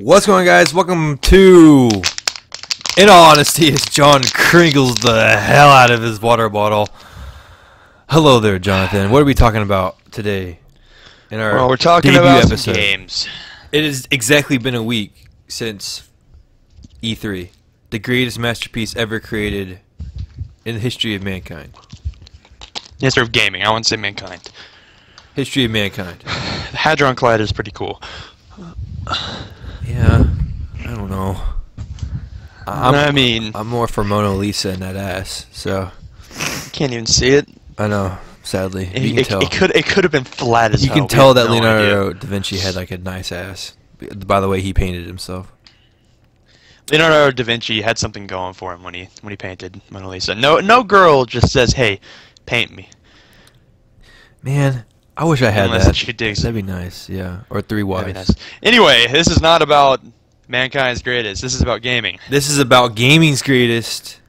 What's going on, guys? Welcome to, in all honesty, as John crinkles the hell out of his water bottle. Hello there, Jonathan. What are we talking about today in our we're talking debut about episode? some games. It has exactly been a week since E3, the greatest masterpiece ever created in the history of mankind. History of gaming. I wouldn't say mankind. History of mankind. The Hadron Collider is pretty cool. Yeah, I don't know. I'm more for Mona Lisa and that ass, so. Can't even see it. I know, sadly. You can tell. It could have been flat as You hell. can tell that Leonardo da Vinci had like a nice ass. By the way, he painted himself. Leonardo da Vinci had something going for him when he painted Mona Lisa. No girl just says, "Hey, paint me." Man, I wish I had Unless that. she digs That'd be nice, yeah. Or three wives. That'd be nice. Anyway, this is not about mankind's greatest. This is about gaming. This is about gaming's greatest,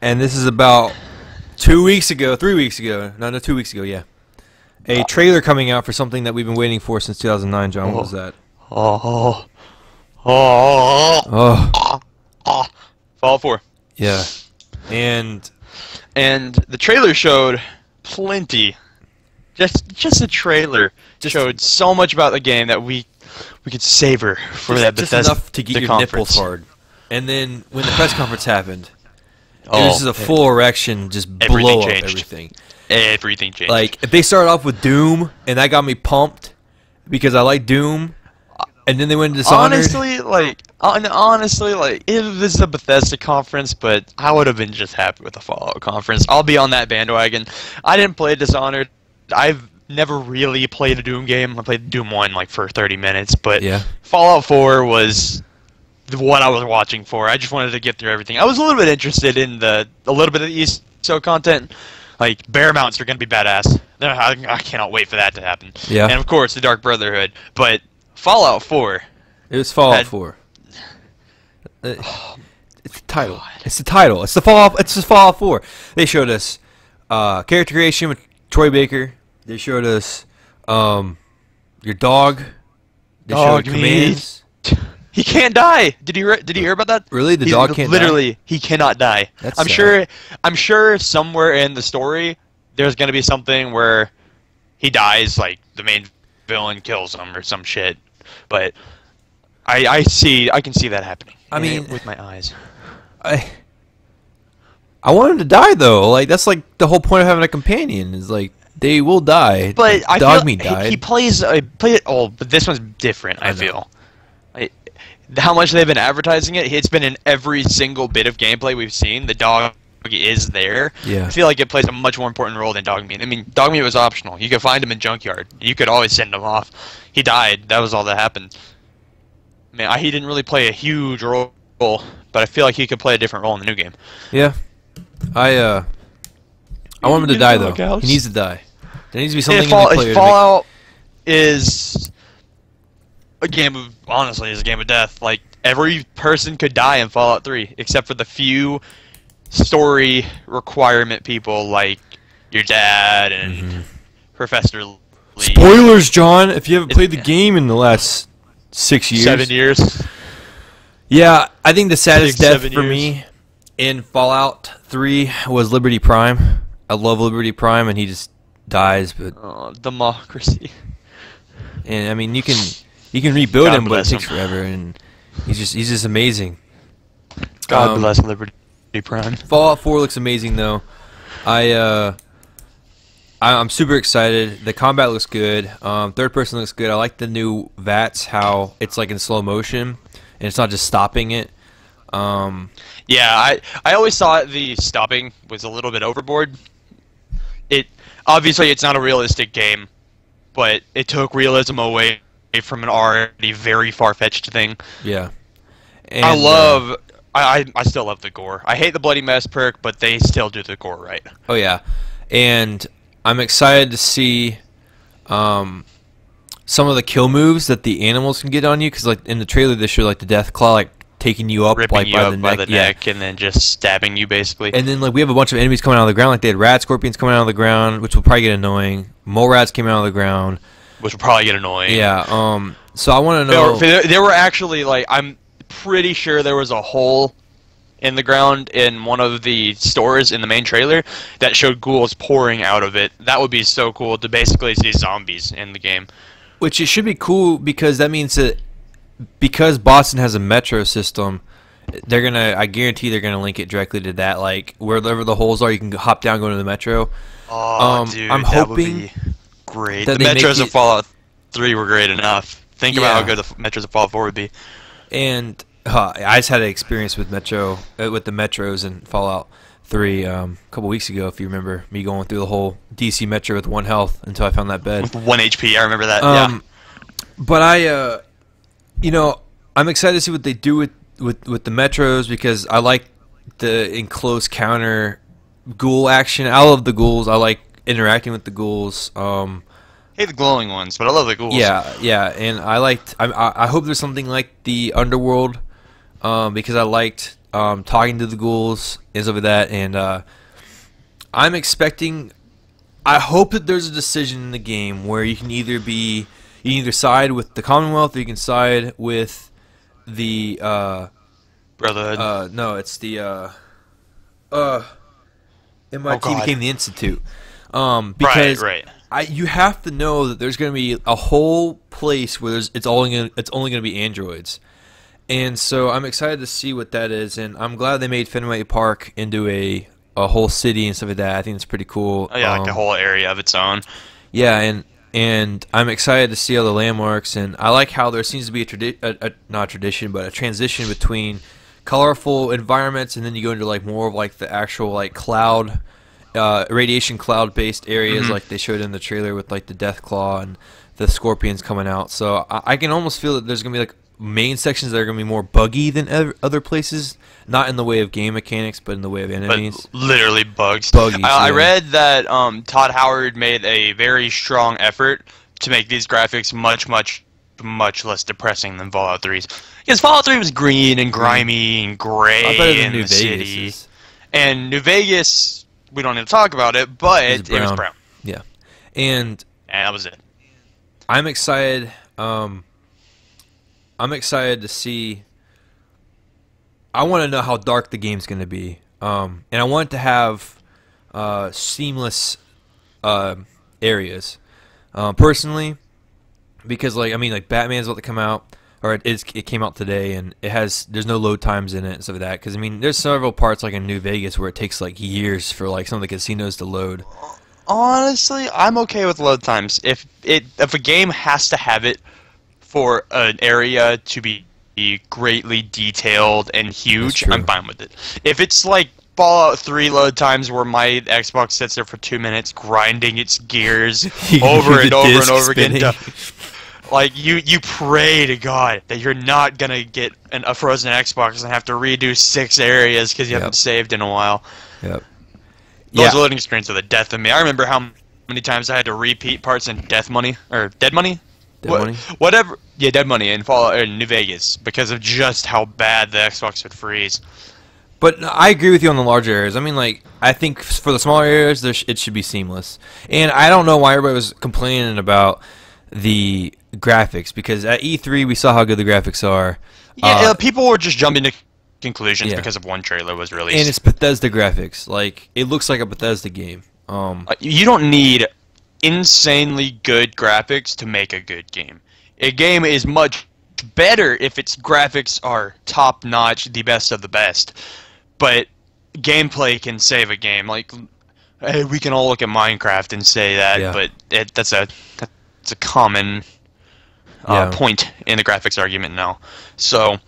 and this is about 2 weeks ago, 3 weeks ago, no, 2 weeks ago, yeah. A trailer coming out for something that we've been waiting for since 2009, John. What was that? Fallout 4. Yeah. And the trailer showed plenty. Just the trailer showed so much about the game that we could savor for that Bethesda enough to get your nipples hard. And then when the press conference happened, it was just a full erection, just blow up everything. Everything changed. Like, if they started off with Doom, and that got me pumped because I like Doom, and then they went to Dishonored. Honestly, it was the Bethesda conference, but I would have been just happy with the Fallout conference. I'll be on that bandwagon. I didn't play Dishonored. I've never really played a Doom game. I played Doom 1 like for 30 minutes, but yeah. Fallout 4 was what I was watching for. I just wanted to get through everything. I was a little bit interested in a little bit of the ESO content. Like, bear mounts are going to be badass. I cannot wait for that to happen. Yeah. And of course, the Dark Brotherhood. But Fallout 4. It was Fallout 4. It's the title. It's the title. It's the Fallout. It's the Fallout 4. They showed us character creation with Troy Baker. They showed us your dog. They showed commands. He can't die. Did you hear about that? Really, the dog can't literally die? He cannot die. That's I'm sure somewhere in the story there's gonna be something where he dies, like the main villain kills him or some shit. But I can see that happening. I mean, with my eyes. I want him to die though. Like, that's like the whole point of having a companion is like they will die. But I Dogmeat feel died. he plays it all, but this one's different. I feel. How much they've been advertising it, it's been in every single bit of gameplay we've seen. The dog is there. Yeah. I feel like it plays a much more important role than Dogmeat. I mean, Dogmeat was optional. You could find him in Junkyard. You could always send him off. He died. That was all that happened. I mean, he didn't really play a huge role, but I feel like he could play a different role in the new game. Yeah. I want him to die though. He needs to die. There needs to be something in the player. If Fallout is a game of, honestly, is a game of death. Like, every person could die in Fallout 3, except for the few story requirement people like your dad and Professor Lee. Spoilers, John, if you haven't played the game in the last 6 years. 7 years. Yeah, I think the saddest death for me in Fallout 3 was Liberty Prime. I love Liberty Prime, and he just dies. But democracy. And I mean, you can rebuild him, but it takes forever, and he's just amazing. God bless Liberty Prime. Fallout 4 looks amazing though. I'm super excited. The combat looks good. Third person looks good. I like the new VATS, how it's like in slow motion and it's not just stopping it. Yeah, I always thought the stopping was a little bit overboard. Obviously it's not a realistic game, but it took realism away from an already very far-fetched thing. Yeah. And, I still love the gore. I hate the bloody mess perk, but they still do the gore right. Oh yeah. And I'm excited to see some of the kill moves that the animals can get on you, because like in the trailer they show like the death claw like taking you up, ripping like you by up the by neck, the neck, and then just stabbing you basically. And then like we have a bunch of enemies coming out of the ground, like they had rat scorpions coming out of the ground, which will probably get annoying. Mole rats came out of the ground, which will probably get annoying. Yeah. So I want to know. There were actually, like, I'm pretty sure there was a hole in the ground in one of the stores in the main trailer that showed ghouls pouring out of it. That would be so cool to basically see zombies in the game. Which it should be cool because that means that because Boston has a metro system, I guarantee they're gonna link it directly to that. Like wherever the holes are, you can hop down, go to the metro. Oh, dude, I'm that hoping would be great. that The they metros make of Fallout 3 were great enough. Think about how good the metros of Fallout 4 would be. And I just had an experience with the metros in Fallout 3 a couple weeks ago. If you remember me going through the whole DC metro with 1 health until I found that bed. With 1 HP, I remember that. Yeah. But I'm excited to see what they do with the metros because I like the enclosed counter ghoul action. I love the ghouls. I like interacting with the ghouls. Hate the glowing ones, but I love the ghouls. Yeah, and I hope there's something like the Underworld, because I liked talking to the ghouls and stuff like that, and I'm expecting. I hope that there's a decision in the game where you can either side with the Commonwealth or you can side with the Brotherhood. No, it's the MIT became the Institute. Because right. You have to know that there's going to be a whole place where it's only going to be androids, and so I'm excited to see what that is, and I'm glad they made Fenway Park into a whole city and stuff like that. I think it's pretty cool. Oh, yeah, like a whole area of its own. Yeah, and I'm excited to see all the landmarks, and I like how there seems to be not a tradition, but a transition between colorful environments, and then you go into like more of like the actual like cloud. Radiation cloud-based areas like they showed in the trailer with like the Deathclaw and the Scorpions coming out. So I can almost feel that there's gonna be like main sections that are gonna be more buggy than other places, not in the way of game mechanics, but in the way of enemies. But literally bugs. I read that Todd Howard made a very strong effort to make these graphics much less depressing than Fallout 3's. Because Fallout 3 was green and grimy and gray in the city, and New Vegas. We don't need to talk about it, but it was brown. Yeah, and that was it. I'm excited. I'm excited to see. I want to know how dark the game's going to be, and I want it to have seamless areas. Personally, because like Batman's about to come out. Or it came out today, and there's no load times in it and stuff like that. Because there's several parts like in New Vegas where it takes like years for like some of the casinos to load. Honestly, I'm okay with load times. If a game has to have it for an area to be greatly detailed and huge, I'm fine with it. If it's like Fallout 3 load times where my Xbox sits there for 2 minutes grinding its gears over and over and over again. Like, you pray to God that you're not going to get a frozen Xbox and have to redo 6 areas because you haven't saved in a while. Yep. Those loading screens are the death of me. I remember how many times I had to repeat parts in Dead Money? Dead Money? Whatever. Yeah, Dead Money in Fallout in New Vegas because of just how bad the Xbox would freeze. But I agree with you on the larger areas. I think for the smaller areas, it should be seamless. And I don't know why everybody was complaining about the graphics, because at E3 we saw how good the graphics are. Yeah, people were just jumping to conclusions because of one trailer was released. And it's Bethesda graphics. Like, it looks like a Bethesda game. You don't need insanely good graphics to make a good game. A game is much better if its graphics are top-notch, the best of the best. But gameplay can save a game. Like, hey, we can all look at Minecraft and say that, but that's a common point in the graphics argument now. So,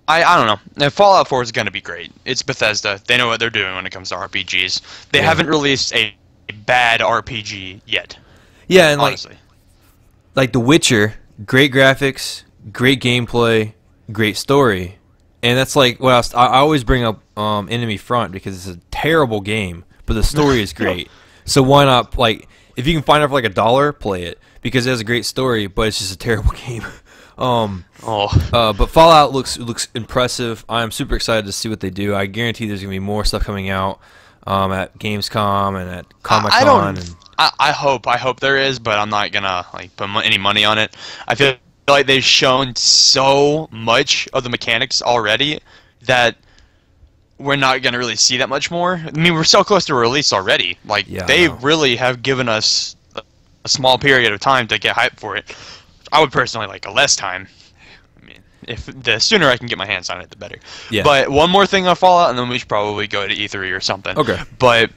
I don't know. Now, Fallout 4 is going to be great. It's Bethesda. They know what they're doing when it comes to RPGs. They haven't released a bad RPG yet. Yeah, and honestly. like The Witcher, great graphics, great gameplay, great story. And that's like what I always bring up Enemy Front because it's a terrible game, but the story is great. So why not, like, if you can find it for like $1, play it because it has a great story, but it's just a terrible game. But Fallout looks impressive. I'm super excited to see what they do. I guarantee there's gonna be more stuff coming out at Gamescom and at Comic-Con. I hope there is, but I'm not gonna like put any money on it. I feel like they've shown so much of the mechanics already that we're not going to really see that much more. I mean, we're so close to a release already. Like, Yeah, they really have given us a small period of time to get hyped for it. I would personally like a less time. I mean, if the sooner I can get my hands on it, the better. Yeah. But one more thing on Fallout, and then we should probably go to E3 or something. Okay. But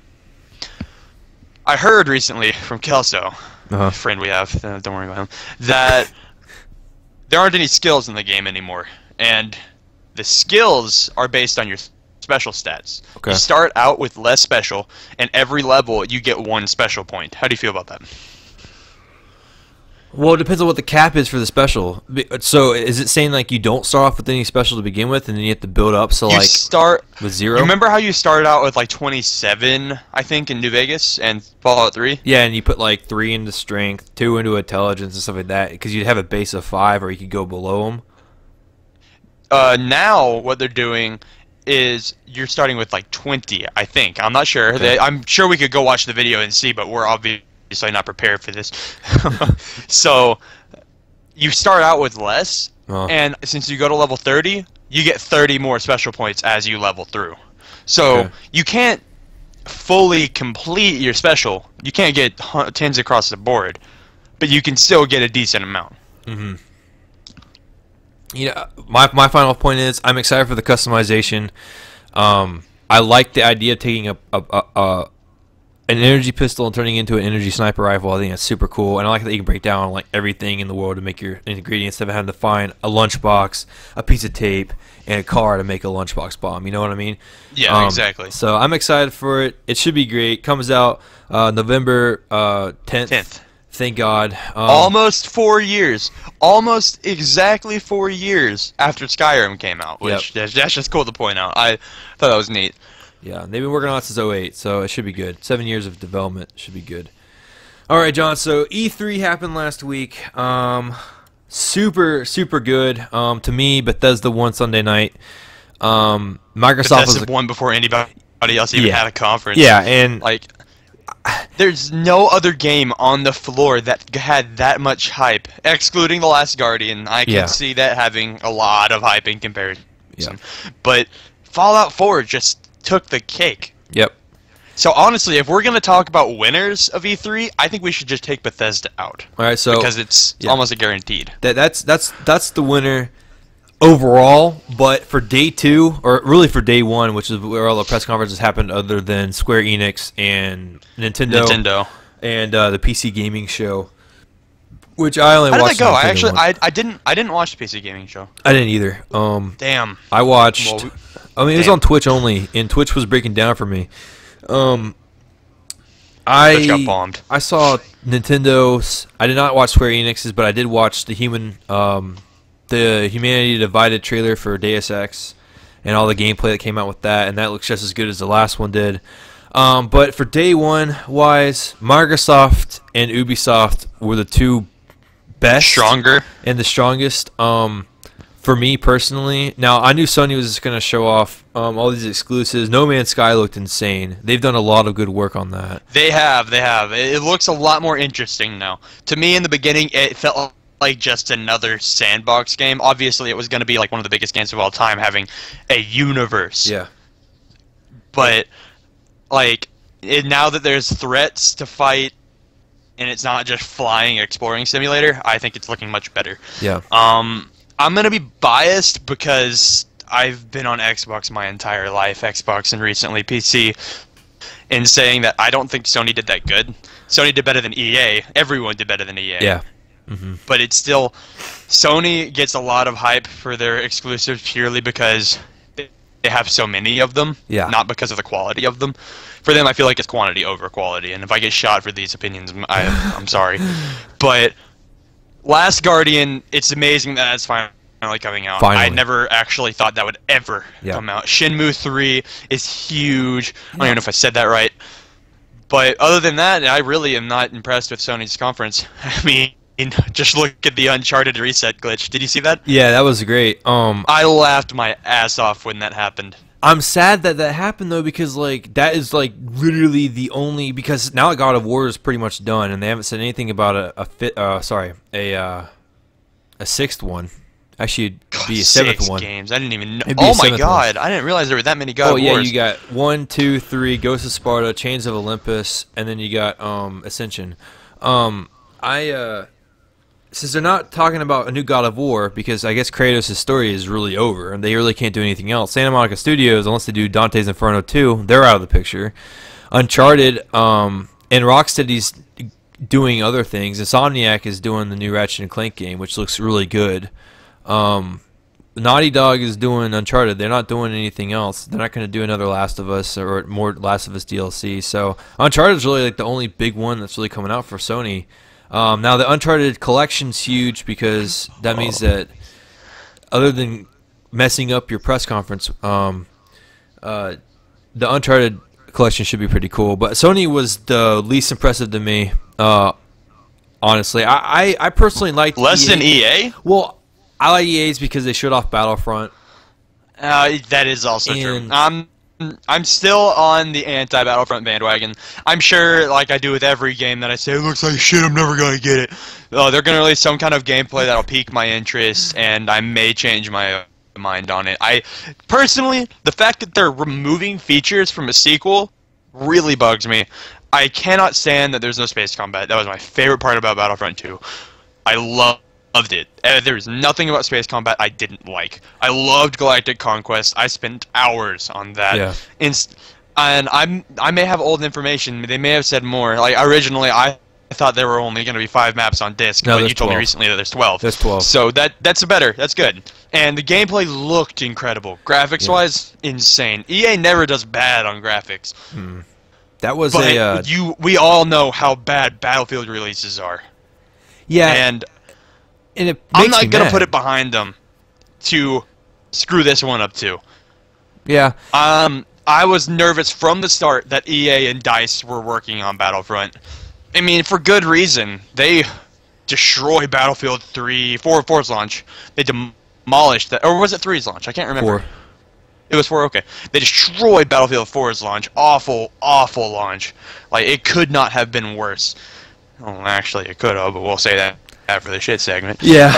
I heard recently from Kelso, Uh-huh. a friend we have, don't worry about him, that there aren't any skills in the game anymore. And the skills are based on your special stats. Okay. You start out with less special, and every level you get 1 special point. How do you feel about that? Well, it depends on what the cap is for the special. So, is it saying like you don't start off with any special to begin with, and then you have to build up? So, You like start with 0. You remember how you started out with like 27, I think, in New Vegas and Fallout 3? Yeah, and you put like 3 into strength, 2 into intelligence, and stuff like that, because you'd have a base of 5, or you could go below them. Now what they're doing is you're starting with like 20, I think. I'm not sure. Okay. I'm sure we could go watch the video and see, but we're obviously not prepared for this. So you start out with less, and since you go to level 30, you get 30 more special points as you level through. So Okay. you can't fully complete your special. You can't get tens across the board, but you can still get a decent amount. Mm-hmm. You know, my final point is I'm excited for the customization. I like the idea of taking an energy pistol and turning it into an energy sniper rifle. I think that's super cool, and I like that you can break down like everything in the world to make your ingredients instead of having to find a lunchbox, a piece of tape, and a car to make a lunchbox bomb. You know what I mean? Yeah, exactly. So I'm excited for it. It should be great. Comes out November 10th. Thank God. Almost 4 years. Almost exactly 4 years after Skyrim came out, which that's just cool to point out. I thought that was neat. Yeah, they've been working on it since 08, so it should be good. 7 years of development should be good. All right, John, so E3 happened last week. Super good to me. Bethesda won Sunday night. Microsoft Bethesda won before anybody else even had a conference. Yeah, and like, there's no other game on the floor that had that much hype, excluding The Last Guardian. I can see that having a lot of hype in comparison. Yeah. But Fallout 4 just took the cake. Yep. So honestly, if we're gonna talk about winners of E3, I think we should just take Bethesda out. All right, so because it's almost a guaranteed. That's the winner overall, but for day 2, or really for day 1, which is where all the press conferences happened, other than Square Enix and Nintendo. And the PC gaming show, which I only watched. How did that go? I didn't watch the PC gaming show. I didn't either. Damn. I watched. I mean, it was on Twitch only, and Twitch was breaking down for me. Twitch got bombed. I saw Nintendo's. I did not watch Square Enix's, but I did watch the Humanity Divided trailer for Deus Ex, and all the gameplay that came out with that, and that looks just as good as the last one did. But for day 1 wise, Microsoft and Ubisoft were the two best, stronger, and the strongest. For me personally, now I knew Sony was just going to show off all these exclusives. No Man's Sky looked insane. They've done a lot of good work on that. They have. It looks a lot more interesting now. To me, in the beginning, it felt like just another sandbox game. Obviously, it was going to be like one of the biggest games of all time, having a universe. Yeah. But like now that there's threats to fight, and it's not just flying exploring simulator, I think it's looking much better. Yeah. I'm gonna be biased because I've been on Xbox my entire life, Xbox and recently PC, in saying that I don't think Sony did that good. Sony did better than EA. Everyone did better than EA. Yeah. Mm-hmm. But it's still, Sony gets a lot of hype for their exclusives purely because they have so many of them, not because of the quality of them. For them, I feel like it's quantity over quality, and if I get shot for these opinions, I'm sorry. But Last Guardian, it's amazing that it's finally coming out. I never actually thought that would ever come out. Shenmue 3 is huge. I don't even know if I said that right. But other than that, I really am not impressed with Sony's conference. I mean, just look at the Uncharted reset glitch. Did you see that? Yeah, that was great. I laughed my ass off when that happened. I'm sad that that happened though, because like that is like literally the only, because now God of War is pretty much done, and they haven't said anything about a a sixth one. Actually, it'd be a Six seventh one. games. I didn't even know. It'd be a Oh my seventh god! I didn't realize there were that many God Oh of yeah, Wars. you got 1, 2, 3, Ghost of Sparta, Chains of Olympus, and then you got Ascension. Since they're not talking about a new God of War, because I guess Kratos' story is really over, and they really can't do anything else. Santa Monica Studios, unless they do Dante's Inferno 2, they're out of the picture. Uncharted, and Rocksteady's doing other things. Insomniac is doing the new Ratchet and Clank game, which looks really good. Naughty Dog is doing Uncharted. They're not doing anything else. They're not going to do another Last of Us or more Last of Us DLC. So Uncharted is really like the only big one that's really coming out for Sony. Now the Uncharted collection's huge because that means that other than messing up your press conference, the Uncharted collection should be pretty cool. But Sony was the least impressive to me. Honestly, I personally like less than EA. Well, I like EA's because they showed off Battlefront. That is also true. I'm still on the anti-Battlefront bandwagon. I'm sure, like I do with every game that I say, it looks like shit, I'm never going to get it. They're going to release some kind of gameplay that'll pique my interest, and I may change my mind on it. Personally, the fact that they're removing features from a sequel really bugs me. I cannot stand that there's no space combat. That was my favorite part about Battlefront 2. I loved it. There's nothing about space combat I didn't like. I loved Galactic Conquest. I spent hours on that. Yeah. And I may have old information. They may have said more. Like originally, I thought there were only going to be 5 maps on disc, no, but you told 12. me recently that there's 12. There's 12. So that's better. That's good. And the gameplay looked incredible. Graphics-wise, insane. EA never does bad on graphics. That was but we all know how bad Battlefield releases are. Yeah. And it I'm not going to put it behind them to screw this one up too. Yeah. I was nervous from the start that EA and DICE were working on Battlefront. I mean, for good reason. They destroyed Battlefield 4's launch. They demolished that. Or was it 3's launch? I can't remember. 4. It was 4, okay. They destroyed Battlefield 4's launch. Awful, awful launch. Like, it could not have been worse. Well, actually, it could have, but we'll say that after the shit segment. Yeah.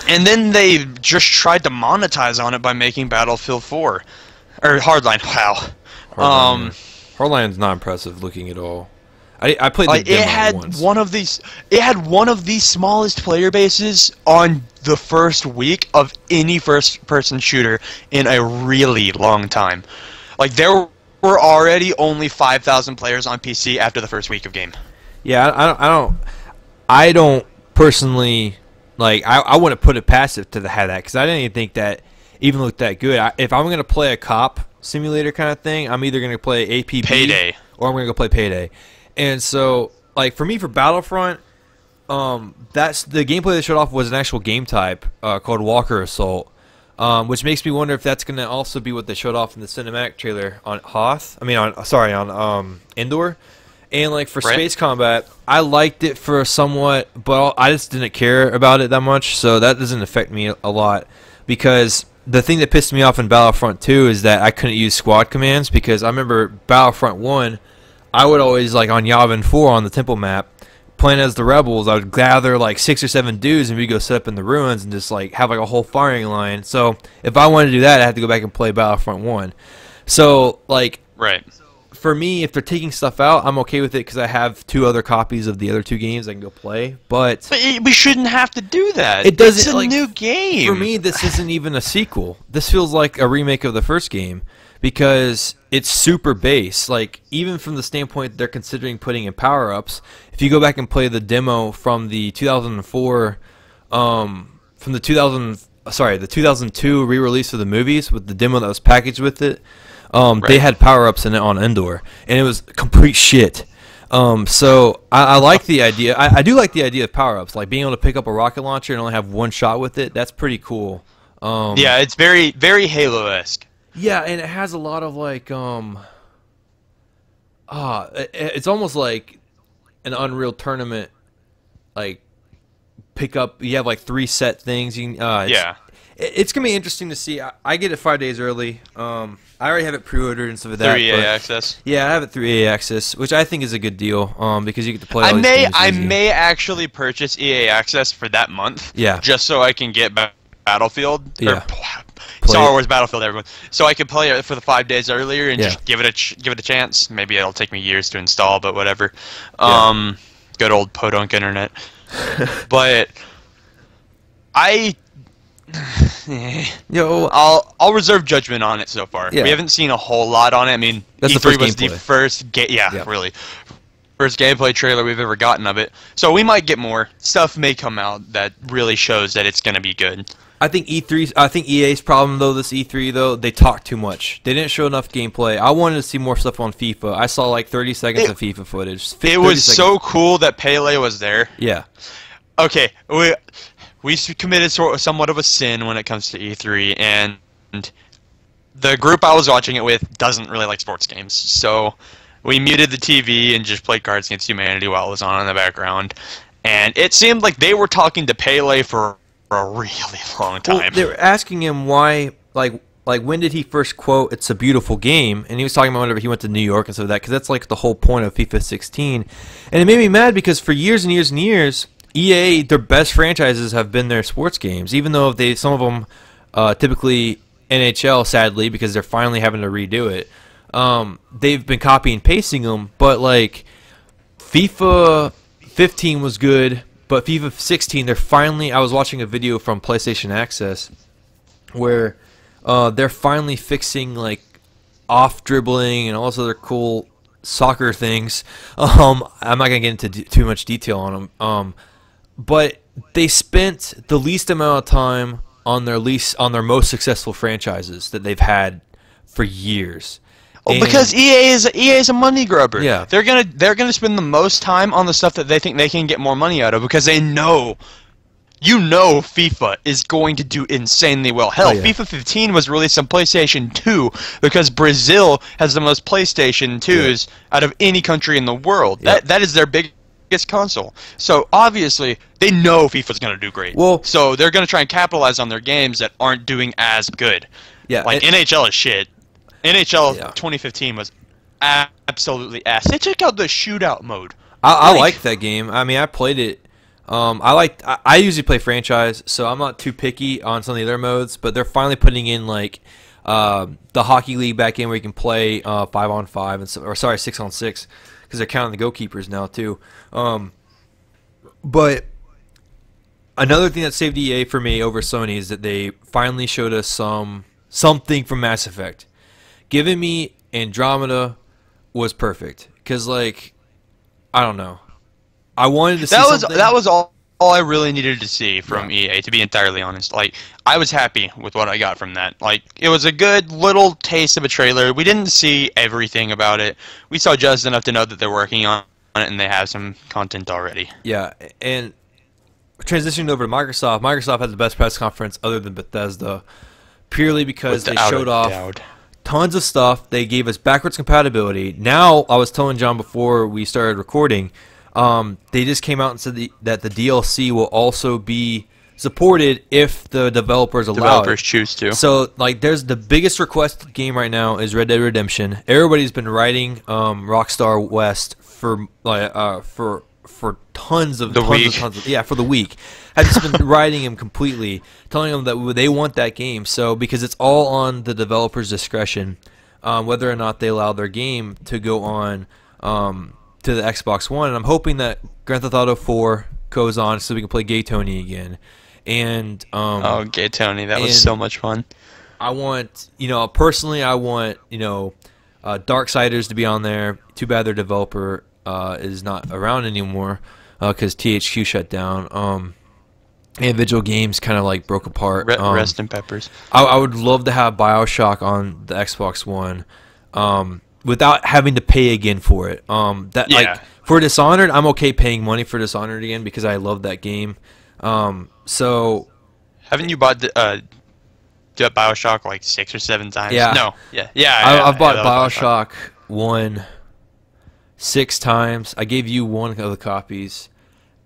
And then they just tried to monetize on it by making Battlefield 4. Or Hardline, wow. Hardline's not impressive looking at all. I played the demo once. It had one of the smallest player bases on the first week of any first-person shooter in a really long time. Like, there were already only 5,000 players on PC after the first week of game. Yeah, I don't personally, like, I wouldn't put it past it to have that, because I didn't even think that even looked that good. If I'm going to play a cop simulator kind of thing, I'm either going to play APB Payday, or I'm going to go play Payday. And so, like, for me, for Battlefront, that's the gameplay they showed off was an actual game type called Walker Assault, which makes me wonder if that's going to also be what they showed off in the cinematic trailer on Hoth. I mean, on Endor. And like for space combat, I liked it for somewhat, but I just didn't care about it that much, so that doesn't affect me a lot. Because the thing that pissed me off in Battlefront 2 is that I couldn't use squad commands, because I remember Battlefront 1, I would always, like on Yavin 4 on the temple map, playing as the rebels, I would gather like 6 or 7 dudes and we'd go set up in the ruins and just like have like a whole firing line. So if I wanted to do that, I had to go back and play Battlefront 1. So like, right. For me, if they're taking stuff out, I'm okay with it because I have 2 other copies of the other 2 games I can go play. But we shouldn't have to do that. It doesn't. It's a like, new game. For me, this isn't even a sequel. This feels like a remake of the first game because it's super base. Like even from the standpoint they're considering putting in power-ups. If you go back and play the demo from the 2004, from the 2002 re-release of the movies with the demo that was packaged with it. Right. They had power-ups in it on Endor, and it was complete shit. So I like the idea. I do like the idea of power-ups, like being able to pick up a rocket launcher and only have 1 shot with it. That's pretty cool. Yeah, it's very, very Halo-esque. Yeah, and it has a lot of like, it's almost like an Unreal Tournament, like pick up. You have like 3 set things. You can, yeah. It's gonna be interesting to see. I get it 5 days early. I already have it pre-ordered and stuff like that. Through EA Access. Yeah, I have it through EA Access, which I think is a good deal. Because you get to play all these games I easy. may actually purchase EA Access for that month. Yeah. Just so I can get Battlefield. Yeah. Star Wars Battlefield, everyone. So I could play it for the 5 days earlier and Yeah. just give it a chance. Maybe it'll take me years to install, but whatever. Yeah. Good old podunk internet. But Yo, I'll reserve judgment on it so far. Yeah. We haven't seen a whole lot on it. I mean, That's the E3 first was gameplay. the first Yeah. really. First gameplay trailer we've ever gotten of it. So we might get more. Stuff may come out that really shows that it's going to be good. I think EA's problem though, this E3 though, they talked too much. They didn't show enough gameplay. I wanted to see more stuff on FIFA. I saw like 30 seconds of FIFA footage. It was so cool that Pele was there. Yeah. Okay, we committed somewhat of a sin when it comes to E3, and the group I was watching it with doesn't really like sports games. So we muted the TV and just played Cards Against Humanity while it was on in the background. And it seemed like they were talking to Pele for a really long time. Well, they were asking him why, like when did he first quote "It's a beautiful game," and he was talking about whenever he went to New York and stuff like that, because that's like the whole point of FIFA 16. And it made me mad because for years and years and years, EA, their best franchises have been their sports games, even though some of them, typically NHL, sadly, because they're finally having to redo it. They've been copying and pasting them, but like FIFA 15 was good. But FIFA 16, they're finally... I was watching a video from PlayStation Access where they're finally fixing, like, off-dribbling and all this other cool soccer things. I'm not going to get into too much detail on them. But they spent the least amount of time on their most successful franchises that they've had for years. Well, because EA is a money grubber. Yeah. They're gonna spend the most time on the stuff that they think they can get more money out of because they know, FIFA is going to do insanely well. Hell, yeah. FIFA 15 was released on PlayStation 2 because Brazil has the most PlayStation 2s out of any country in the world. Yeah. That is their biggest console. So obviously they know FIFA's gonna do great. Well, so they're gonna try and capitalize on their games that aren't doing as good. Yeah, like NHL is shit. NHL Yeah. 2015 was absolutely ass. They took out the shootout mode. I liked that game. I mean, I played it. I usually play franchise, so I'm not too picky on some of the other modes. But they're finally putting in like the hockey league back in where you can play 5-on-5 and 6-on-6 because they're counting the goalkeepers now too. But another thing that saved EA for me over Sony is that they finally showed us something from Mass Effect. Giving me Andromeda was perfect because, like, I don't know, I wanted to see something. That was all I really needed to see from EA, to be entirely honest. Like, I was happy with what I got from that. Like, it was a good little taste of a trailer. We didn't see everything about it. We saw just enough to know that they're working on it and they have some content already. Yeah, and transitioning over to Microsoft. Microsoft had the best press conference other than Bethesda, purely because they showed off tons of stuff. They gave us backwards compatibility. Now, I was telling John before we started recording, they just came out and said that the DLC will also be supported if the developers allow it. Choose to. So, like, there's the biggest requested game right now is Red Dead Redemption. Everybody's been writing Rockstar West for tons of for the week. I've just been writing him completely, telling them that they want that game. So because it's all on the developer's discretion, whether or not they allow their game to go on to the Xbox One. And I'm hoping that Grand Theft Auto 4 goes on so we can play Gay Tony again. And oh, Gay Tony, that was so much fun. I want, personally, I want, Darksiders to be on there. Too bad their developer is not around anymore because THQ shut down. And Vigil Games kind of like broke apart. Rest in peppers. I would love to have BioShock on the Xbox One without having to pay again for it. Like for Dishonored, I'm okay paying money for Dishonored again because I love that game. So haven't you bought BioShock like 6 or 7 times? Yeah. No. I've bought BioShock 1 6 times. I gave you one of the copies,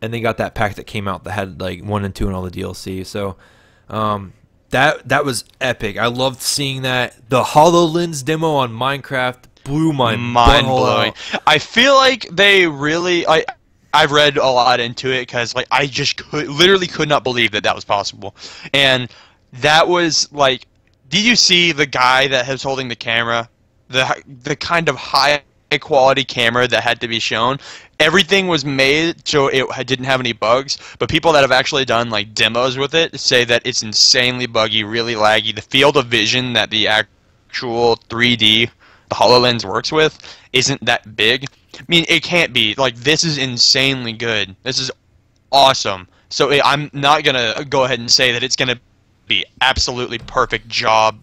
and they got that pack that came out that had like 1 and 2 and all the DLC. So That was epic. I loved seeing that. The HoloLens demo on Minecraft blew my mind blowing. out. I feel like they really I've read a lot into it because like I just literally could not believe that was possible. And that was like, did you see the guy that was holding the camera? The kind of high quality camera that had to be shown. Everything was made so it didn't have any bugs, but people that have actually done like demos with it say that it's insanely buggy, really laggy. The field of vision that the actual 3D, the HoloLens works with, isn't that big. I mean, it can't be. Like, this is insanely good. This is awesome. So I'm not going to go ahead and say that it's going to be absolutely perfect job,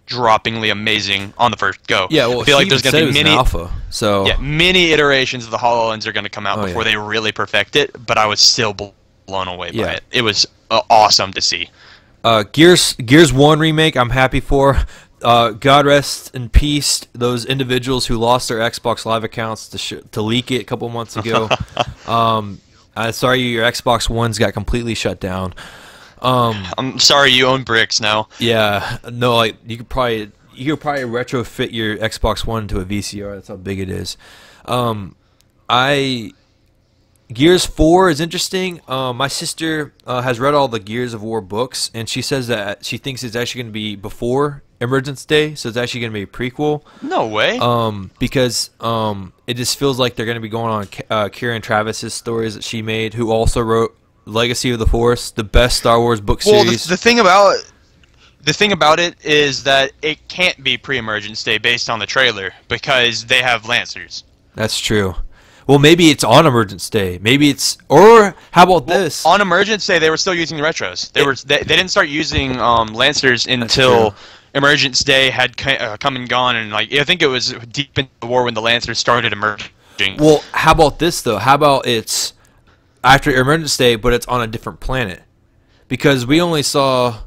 droppingly amazing on the first go. Yeah, well, I feel like there's going to be many alpha, so yeah, many iterations of the HoloLens are going to come out before they really perfect it, but I was still blown away by it. It was awesome to see. Gears 1 remake, I'm happy for. God rest in peace those individuals who lost their Xbox Live accounts to leak it a couple months ago. Sorry, your Xbox Ones got completely shut down. I'm sorry you own bricks now. Yeah, no, like you could probably retrofit your Xbox One to a VCR. That's how big it is. Gears 4 is interesting. My sister has read all the Gears of War books, and she says that she thinks it's actually going to be before Emergence Day, so it's actually going to be a prequel. No way. Because it just feels like they're going to be going on Kieran Travis's stories that she made, who also wrote Legacy of the Force, the best Star Wars book series. Well, the thing about it is that it can't be pre-Emergence Day based on the trailer because they have Lancers. That's true. Well, maybe it's on Emergence Day. Maybe it's, or how about this? On Emergence Day, they were still using retros. They didn't start using Lancers until Emergence Day had come and gone, and like I think it was deep into the war when the Lancers started emerging. Well, how about this though? How about it's after Emergence Day, but it's on a different planet? Because we only saw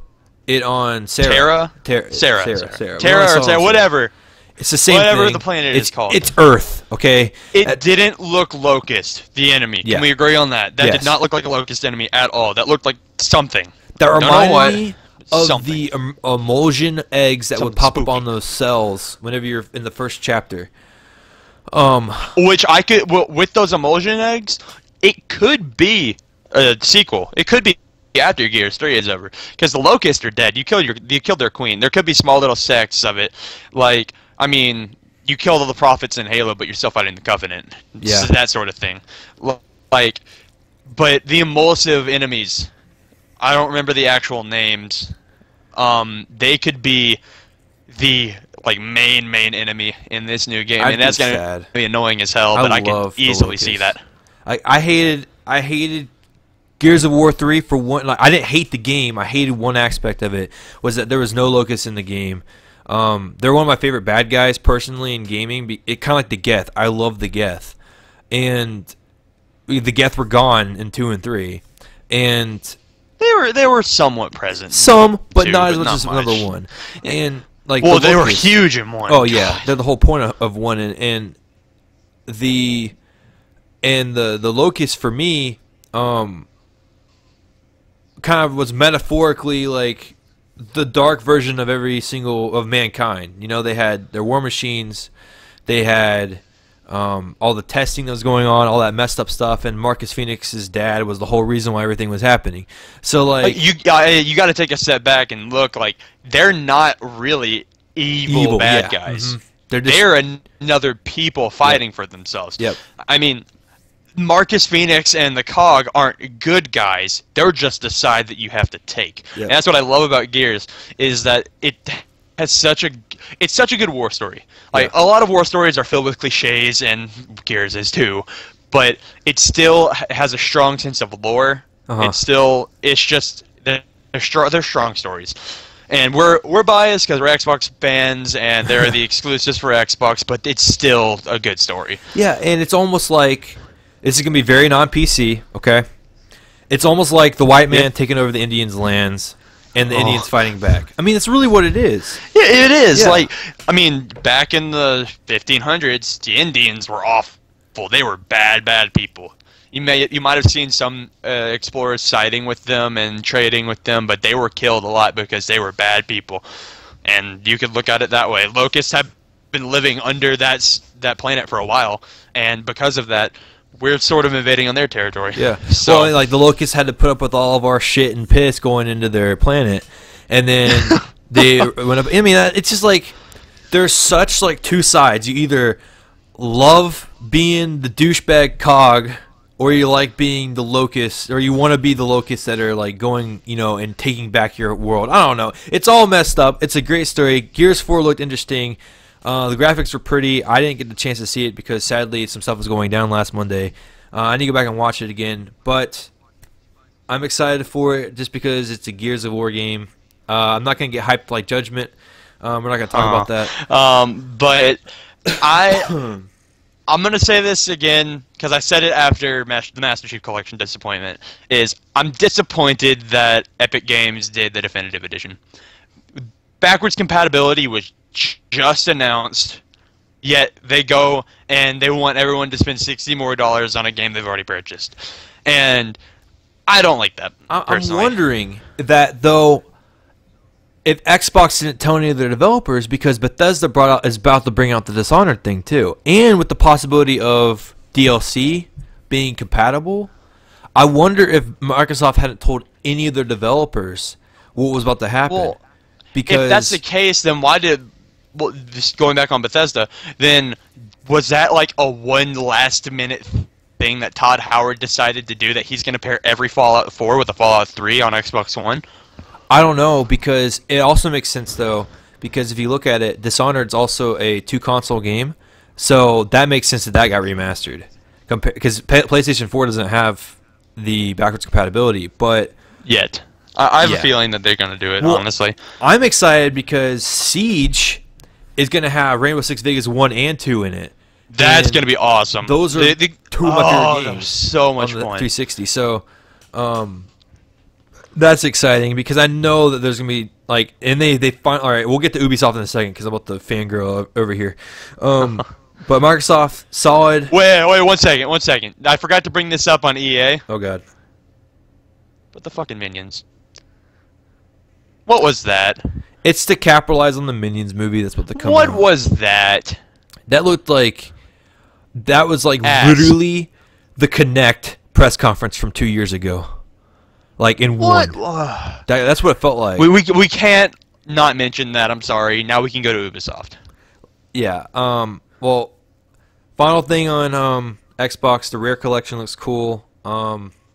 it on Sarah. Terra, or whatever. It's the same whatever thing. The planet is called. It's Earth, okay? It didn't look Locust, the enemy. Yeah. Can we agree on that? That did not look like a Locust enemy at all. That looked like something. That reminded me of something. the emulsion eggs that would pop spooky. up on those cells whenever you're in the first chapter. Which I could, with those emulsion eggs, it could be a sequel. It could be after Gears 3 is over, because the Locusts are dead. You killed their queen. There could be small little sects of it, like I mean, you killed all the prophets in Halo, but you're still fighting the Covenant. Yeah, so that sort of thing. Like, but the emulsive enemies, I don't remember the actual names. They could be the main enemy in this new game, and that's gonna be annoying as hell. But I can easily see that. I hated Gears of War 3 for one. Like, I didn't hate the game. I hated one aspect of it, was that there was no locusts in the game. They're one of my favorite bad guys personally in gaming. It kind of like the Geth. I love the Geth, and the Geth were gone in 2 and 3, and they were somewhat present. Some, but not as much as number 1. And like, well, they were huge in 1. Oh yeah, they're the whole point of 1, and the locust for me, kind of was metaphorically like the dark version of every single of mankind. You know, they had their war machines, they had all the testing that was going on, all that messed up stuff, and Marcus Phoenix's dad was the whole reason why everything was happening. So like you got to take a step back and look, like, they're not really evil bad guys. Mm-hmm. They're another people fighting for themselves. Yep. I mean, Marcus Phoenix and the COG aren't good guys. They're just the side that you have to take. Yep. And that's what I love about Gears, is that it has such a good war story. Like, a lot of war stories are filled with cliches, and Gears is too, but it still has a strong sense of lore. It's just they're strong stories. And we're biased because we're Xbox fans, and they're the exclusives for Xbox, but it's still a good story. Yeah, and it's almost like this is going to be very non-PC, okay? It's almost like the white man taking over the Indians' lands and the Indians fighting back. I mean, it's really what it is. Yeah, it is. Yeah. Like, I mean, back in the 1500s, the Indians were awful. They were bad people. You might have seen some explorers siding with them and trading with them, but they were killed a lot because they were bad people. And you could look at it that way. Locusts have been living under that planet for a while, and because of that, we're sort of invading on their territory. Yeah. So well, like the locusts had to put up with all of our shit and piss going into their planet, and then they went up. I mean, it's just like there's such like two sides. You either love being the douchebag cog, or you like being the locust, or you want to be the locusts that are like going, you know, and taking back your world. I don't know. It's all messed up. It's a great story. Gears 4 looked interesting. The graphics were pretty. I didn't get the chance to see it because sadly some stuff was going down last Monday. I need to go back and watch it again, but I'm excited for it just because it's a Gears of War game. I'm not going to get hyped like Judgment. We're not going to talk about that. But I'm going to say this again because I said it after the Master Chief Collection disappointment. I'm disappointed that Epic Games did the Definitive Edition. Backwards compatibility was just announced, yet they go and they want everyone to spend $60 more on a game they've already purchased, and I don't like that. I'm wondering that though, if Xbox didn't tell any of their developers, because Bethesda is about to bring out the Dishonored thing too, and with the possibility of DLC being compatible, I wonder if Microsoft hadn't told any of their developers what was about to happen. Well, because if that's the case, then why did... Well, just going back on Bethesda, then was that like a one last-minute thing that Todd Howard decided to do, that he's going to pair every Fallout 4 with a Fallout 3 on Xbox One? I don't know, because it also makes sense, though, because if you look at it, Dishonored's also a two-console game, so that makes sense that got remastered. Because PlayStation 4 doesn't have the backwards compatibility, but... Yet. I have a feeling that they're going to do it, honestly. I'm excited because Siege is going to have Rainbow Six Vegas 1 and 2 in it. That's going to be awesome. Those are two of my favorite games. So much on the fun. 360. So, that's exciting because I know that there's going to be like, and they find. All right, we'll get to Ubisoft in a second because I'm about to fangirl over here. But Microsoft, solid. Wait, 1 second, 1 second. I forgot to bring this up on EA. Oh God. But the fucking Minions. What was that? It's to capitalize on the Minions movie. That's what the company. What was that? That looked like. That was like Ass. literally the Connect press conference from 2 years ago. Like in one. That's what it felt like. We can't not mention that. I'm sorry. Now we can go to Ubisoft. Yeah. Well, final thing on Xbox, the Rare Collection looks cool.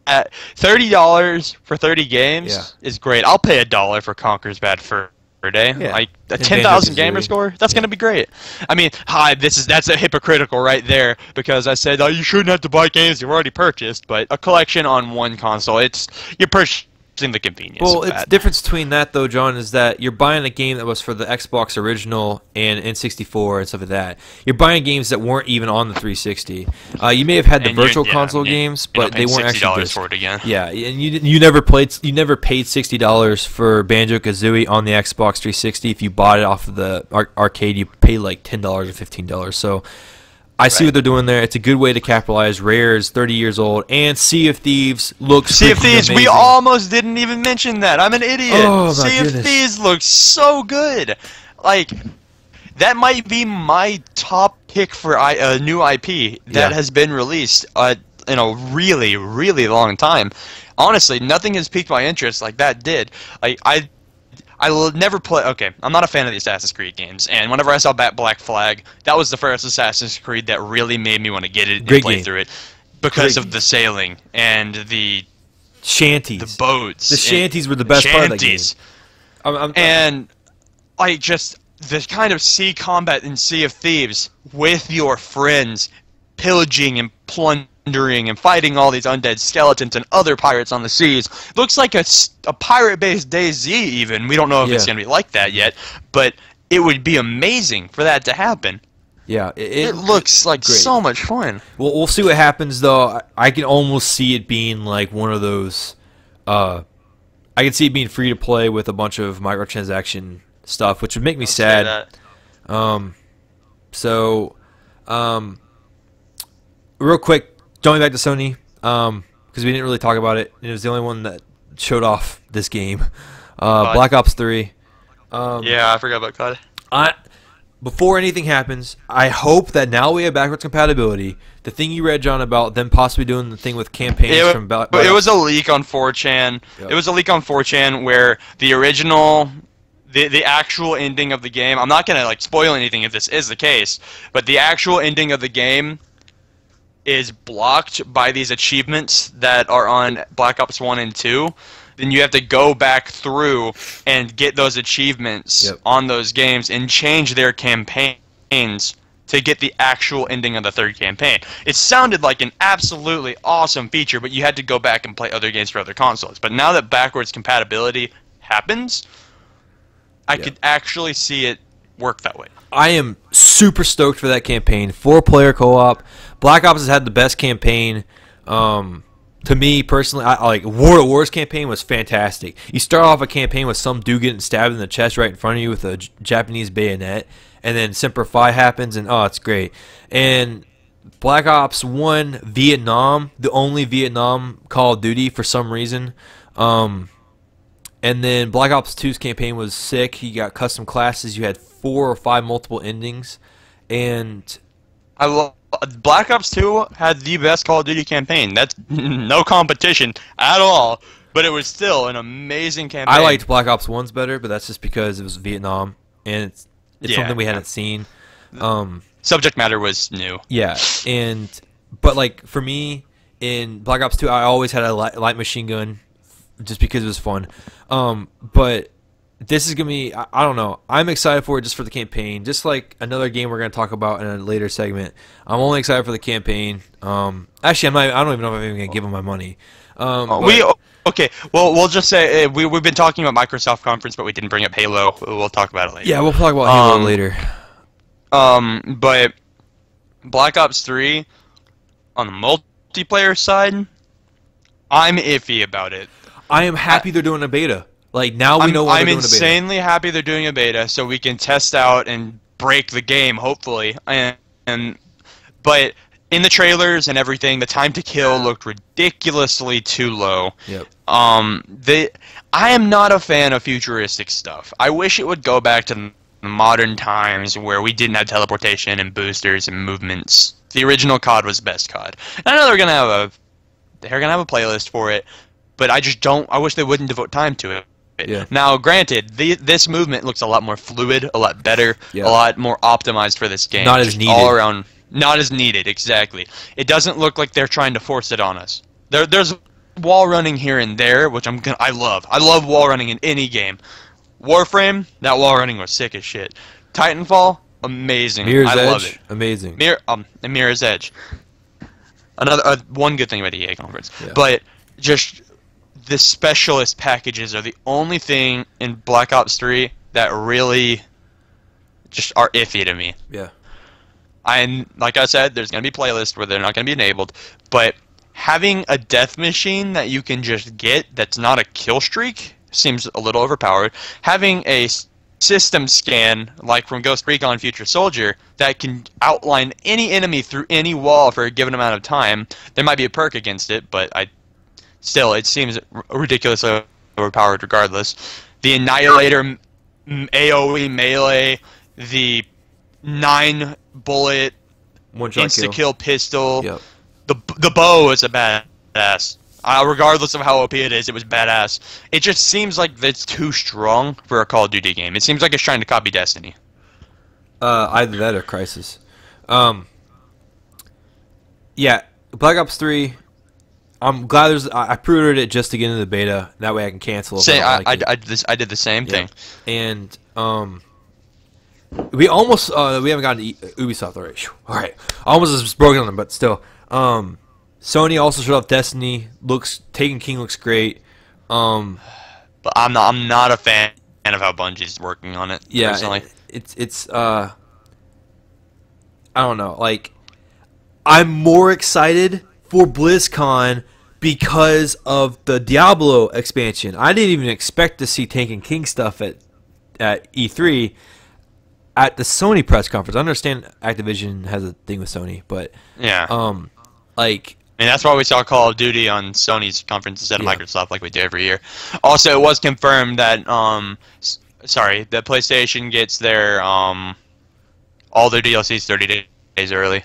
At $30 for 30 games is great. I'll pay $1 for Conker's Bad Fur Day. Yeah. Like a 10,000 gamer score. That's gonna be great. I mean, that's a hypocritical right there because I said, oh, you shouldn't have to buy games you've already purchased, but a collection on one console, you're purchasing the convenience. Well, of it's that. the difference between that though, John, is that you're buying a game that was for the Xbox original and N64 and stuff like that. You're buying games that weren't even on the 360. You may have had the virtual console games, but they weren't actually $60 for it again. Yeah, and you never paid $60 for Banjo-Kazooie on the Xbox 360. If you bought it off of the arcade, you paid like $10 or $15. So I see what they're doing there. It's a good way to capitalize. Rare is 30 years old, and Sea of Thieves looks Sea of Thieves, amazing. we almost didn't even mention that. I'm an idiot. Oh, Sea of Thieves looks so good. Like, that might be my top pick for a new IP that has been released in a really, really long time. Honestly, nothing has piqued my interest like that did. I will never play. Okay, I'm not a fan of the Assassin's Creed games, and whenever I saw Black Flag, that was the first Assassin's Creed that really made me want to get it and play through it because of the sailing and the shanties, the boats. The shanties were the best part of the game. And like just the kind of sea combat in Sea of Thieves with your friends, pillaging and plundering and fighting all these undead skeletons and other pirates on the seas. Looks like a pirate-based DayZ even. We don't know if it's going to be like that yet, but it would be amazing for that to happen. Yeah, it looks like so much fun. Well, we'll see what happens, though. I can almost see it being like one of those... I can see it being free to play with a bunch of microtransaction stuff, which would make me sad. Real quick, going back to Sony, because we didn't really talk about it. It was the only one that showed off this game. Black Ops 3. Yeah, I forgot about COD. Before anything happens, I hope that now we have backwards compatibility. The thing you read, John, about them possibly doing the thing with campaigns from Black Ops. It was a leak on 4chan. Yep. It was a leak on 4chan where the original, the actual ending of the game. I'm not gonna like spoil anything if this is the case, but the actual ending of the game is blocked by these achievements that are on Black Ops 1 and 2. Then you have to go back through and get those achievements on those games and change their campaigns to get the actual ending of the third campaign. It sounded like an absolutely awesome feature, but you had to go back and play other games for other consoles. But now that backwards compatibility happens, I could actually see it work that way. I am super stoked for that campaign. 4-player co-op. Black Ops has had the best campaign. To me personally, I like World at War's campaign was fantastic. You start off a campaign with some dude getting stabbed in the chest right in front of you with a Japanese bayonet, and then Semper Fi happens, and oh, it's great. And Black Ops 1 Vietnam, the only Vietnam Call of Duty for some reason. And then Black Ops 2's campaign was sick. You got custom classes. You had 4 or 5 multiple endings, and I love. Black Ops 2 had the best Call of Duty campaign. That's no competition at all, but it was still an amazing campaign. I liked Black Ops 1's better, but that's just because it was Vietnam, and it's something we hadn't seen. Subject matter was new. Yeah, but like for me, in Black Ops 2, I always had a light machine gun just because it was fun. But this is going to be, I don't know. I'm excited for it just for the campaign. Just like another game we're going to talk about in a later segment. I'm only excited for the campaign. Actually, I don't even know if I'm even going to give them my money. Okay, well, we'll just say we've been talking about Microsoft conference, but we didn't bring up Halo. We'll talk about it later. Yeah, we'll talk about Halo later. But Black Ops 3, on the multiplayer side, I'm iffy about it. I am happy they're doing a beta. Like, now we know why they're doing a beta. I'm insanely happy they're doing a beta, so we can test out and break the game, hopefully. But in the trailers and everything, the time to kill looked ridiculously too low. Yep. I am not a fan of futuristic stuff. I wish it would go back to modern times where we didn't have teleportation and boosters and movements. The original COD was best COD. And I know they're gonna have a playlist for it, but I just don't. I wish they wouldn't devote time to it. Yeah. Now, granted, this movement looks a lot more fluid, a lot better, a lot more optimized for this game. Not as needed. All around, not as needed, exactly. It doesn't look like they're trying to force it on us. There's wall running here and there, which I love. I love wall running in any game. Warframe, that wall running was sick as shit. Titanfall, amazing. I love it. Amazing. Mirror's Edge. Another one good thing about the EA conference, but just the specialist packages are the only thing in Black Ops 3 that really just are iffy to me. Yeah. And like I said, there's going to be playlists where they're not going to be enabled, but having a death machine that you can just get that's not a kill streak seems a little overpowered. Having a system scan, like from Ghost Recon Future Soldier, that can outline any enemy through any wall for a given amount of time, there might be a perk against it, but still, it seems ridiculously overpowered regardless. The Annihilator AoE melee, the 9-bullet insta-kill pistol. Yep. The bow is a badass. Regardless of how OP it is, it was badass. It just seems like it's too strong for a Call of Duty game. It seems like it's trying to copy Destiny. Either that or Crysis. Yeah, Black Ops 3... I'm glad I pre-ordered it just to get into the beta. That way I can cancel it. I did the same thing. And we almost we haven't gotten to Ubisoft already. All right, almost just broken on them, but still. Sony also showed off Destiny. Taken King looks great. But I'm not a fan of how Bungie's working on it. Yeah, personally. It's I don't know. Like, I'm more excited for BlizzCon because of the Diablo expansion. I didn't even expect to see Taken King stuff at E3 at the Sony press conference. I understand Activision has a thing with Sony, but yeah, like mean, that's why we saw Call of Duty on Sony's conference instead of Yeah. Microsoft, like we do every year. Also, it was confirmed that the PlayStation gets their all their DLCs 30 days early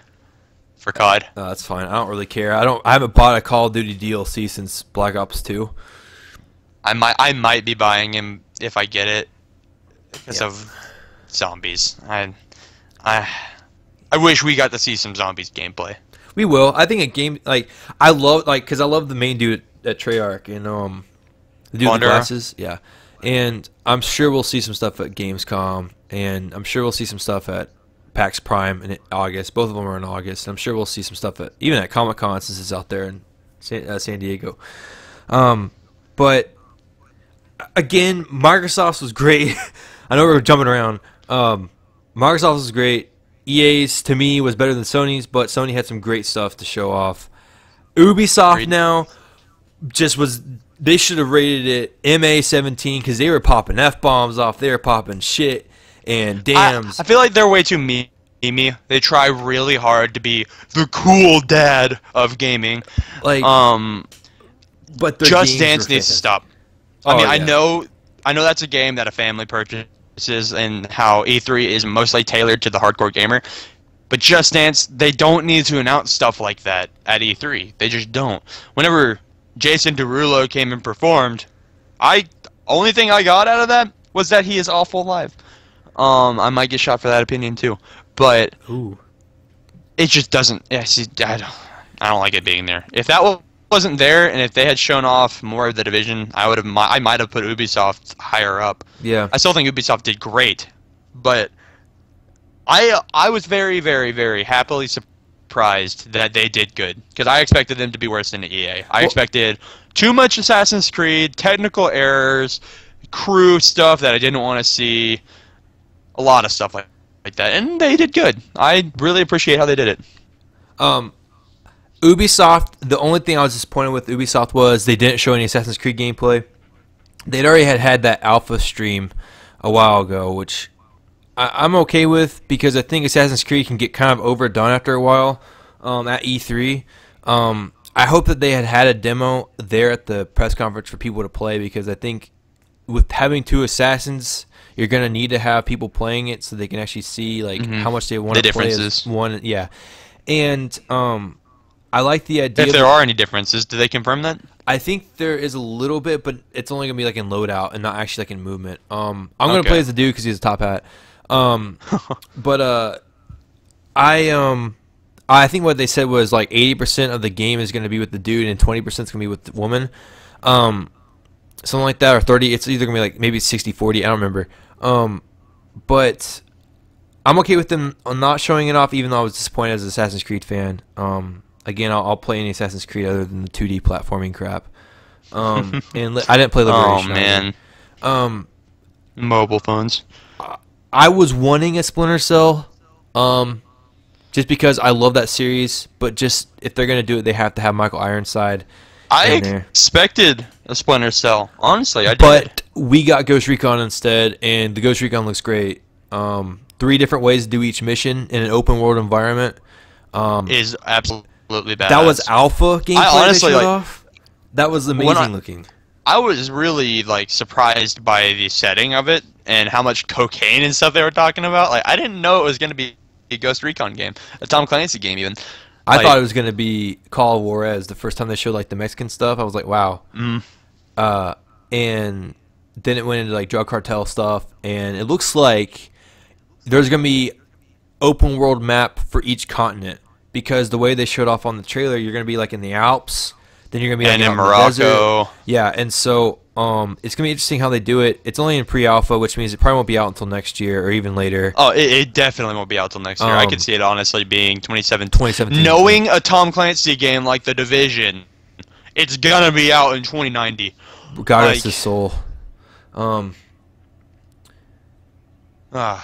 for COD. That's fine. I don't really care. I haven't bought a Call of Duty DLC since Black Ops 2. I might be buying him if I get it because Yeah. of zombies. I wish we got to see some zombies gameplay. We will. I think a game like I love because I love the main dude at Treyarch and the dude with the Wanderer. glasses. Yeah, and I'm sure we'll see some stuff at Gamescom, and I'm sure we'll see some stuff at PAX Prime in August. Both of them are in August. And I'm sure we'll see some stuff even at Comic Con since it's out there in San Diego. But again, Microsoft's was great. I know we're jumping around. Microsoft's was great. EA's to me was better than Sony's, but Sony had some great stuff to show off. Ubisoft Agreed. now just was. They should have rated it MA-17 because they were popping F-bombs off. They were popping shit and dams. I feel like they're way too memey. They try really hard to be the cool dad of gaming. Like, but their Just games Dance were needs to fantastic. stop. Oh, I mean, yeah. I know that's a game that a family purchases, and how E3 is mostly tailored to the hardcore gamer. But Just Dance, they don't need to announce stuff like that at E3. They just don't. Whenever Jason Derulo came and performed, only thing I got out of that was that he is awful live. I might get shot for that opinion too, but Ooh. it just doesn't. Yeah, see, I don't like it being there. If that wasn't there, and if they had shown off more of the Division, I might have put Ubisoft higher up. Yeah. I still think Ubisoft did great, but I was very, very, very happily surprised that they did good, because I expected them to be worse than EA. I expected too much Assassin's Creed, technical errors, crew stuff that I didn't want to see, a lot of stuff like that, and they did good. I really appreciate how they did it. Ubisoft, the only thing I was disappointed with Ubisoft was they didn't show any Assassin's Creed gameplay. They'd already had that alpha stream a while ago, which I'm okay with because I think Assassin's Creed can get kind of overdone after a while at E3. I hope that they had a demo there at the press conference for people to play because I think with having two Assassins, you're going to need to have people playing it so they can actually see like how much they want The to play as differences. one. Yeah. And I like the idea. If there are any differences, do they confirm that? I think there is a little bit, but it's only gonna be like in loadout and not actually like in movement. I'm gonna Okay. play as the dude because he's a top hat. But I think what they said was like 80% of the game is gonna be with the dude and 20% is gonna be with the woman. Something like that, or 30. It's either gonna be like maybe 60-40. I don't remember. But I'm okay with them not showing it off, even though I was disappointed as an Assassin's Creed fan. Again, I'll play any Assassin's Creed other than the 2D platforming crap. And I didn't play Liberation. Oh man. Mobile phones. I was wanting a Splinter Cell, just because I love that series. But just if they're gonna do it, they have to have Michael Ironside. I in there. expected a Splinter Cell. Honestly, I did. But we got Ghost Recon instead, and the Ghost Recon looks great. 3 different ways to do each mission in an open world environment. Is absolutely badass. That was alpha gameplay. honestly, they showed like, off. That was amazing looking. I was really like surprised by the setting of it and how much cocaine and stuff they were talking about. Like, I didn't know it was gonna be a Ghost Recon game, a Tom Clancy game even. I Like, thought it was gonna be Call of Juarez. The first time they showed like the Mexican stuff, I was like, wow. And then it went into like drug cartel stuff, and it looks like there's gonna be open world map for each continent because the way they showed off on the trailer, you're gonna be like in the Alps, then you're gonna be like and in out the desert. Morocco. Yeah, and so it's gonna be interesting how they do it. It's only in pre-alpha, which means it probably won't be out until next year or even later. Oh, it definitely won't be out till next year. I could see it honestly being 2017. 2017. Knowing a Tom Clancy game like The Division, it's gonna be out in 2090. God like- rest his soul. But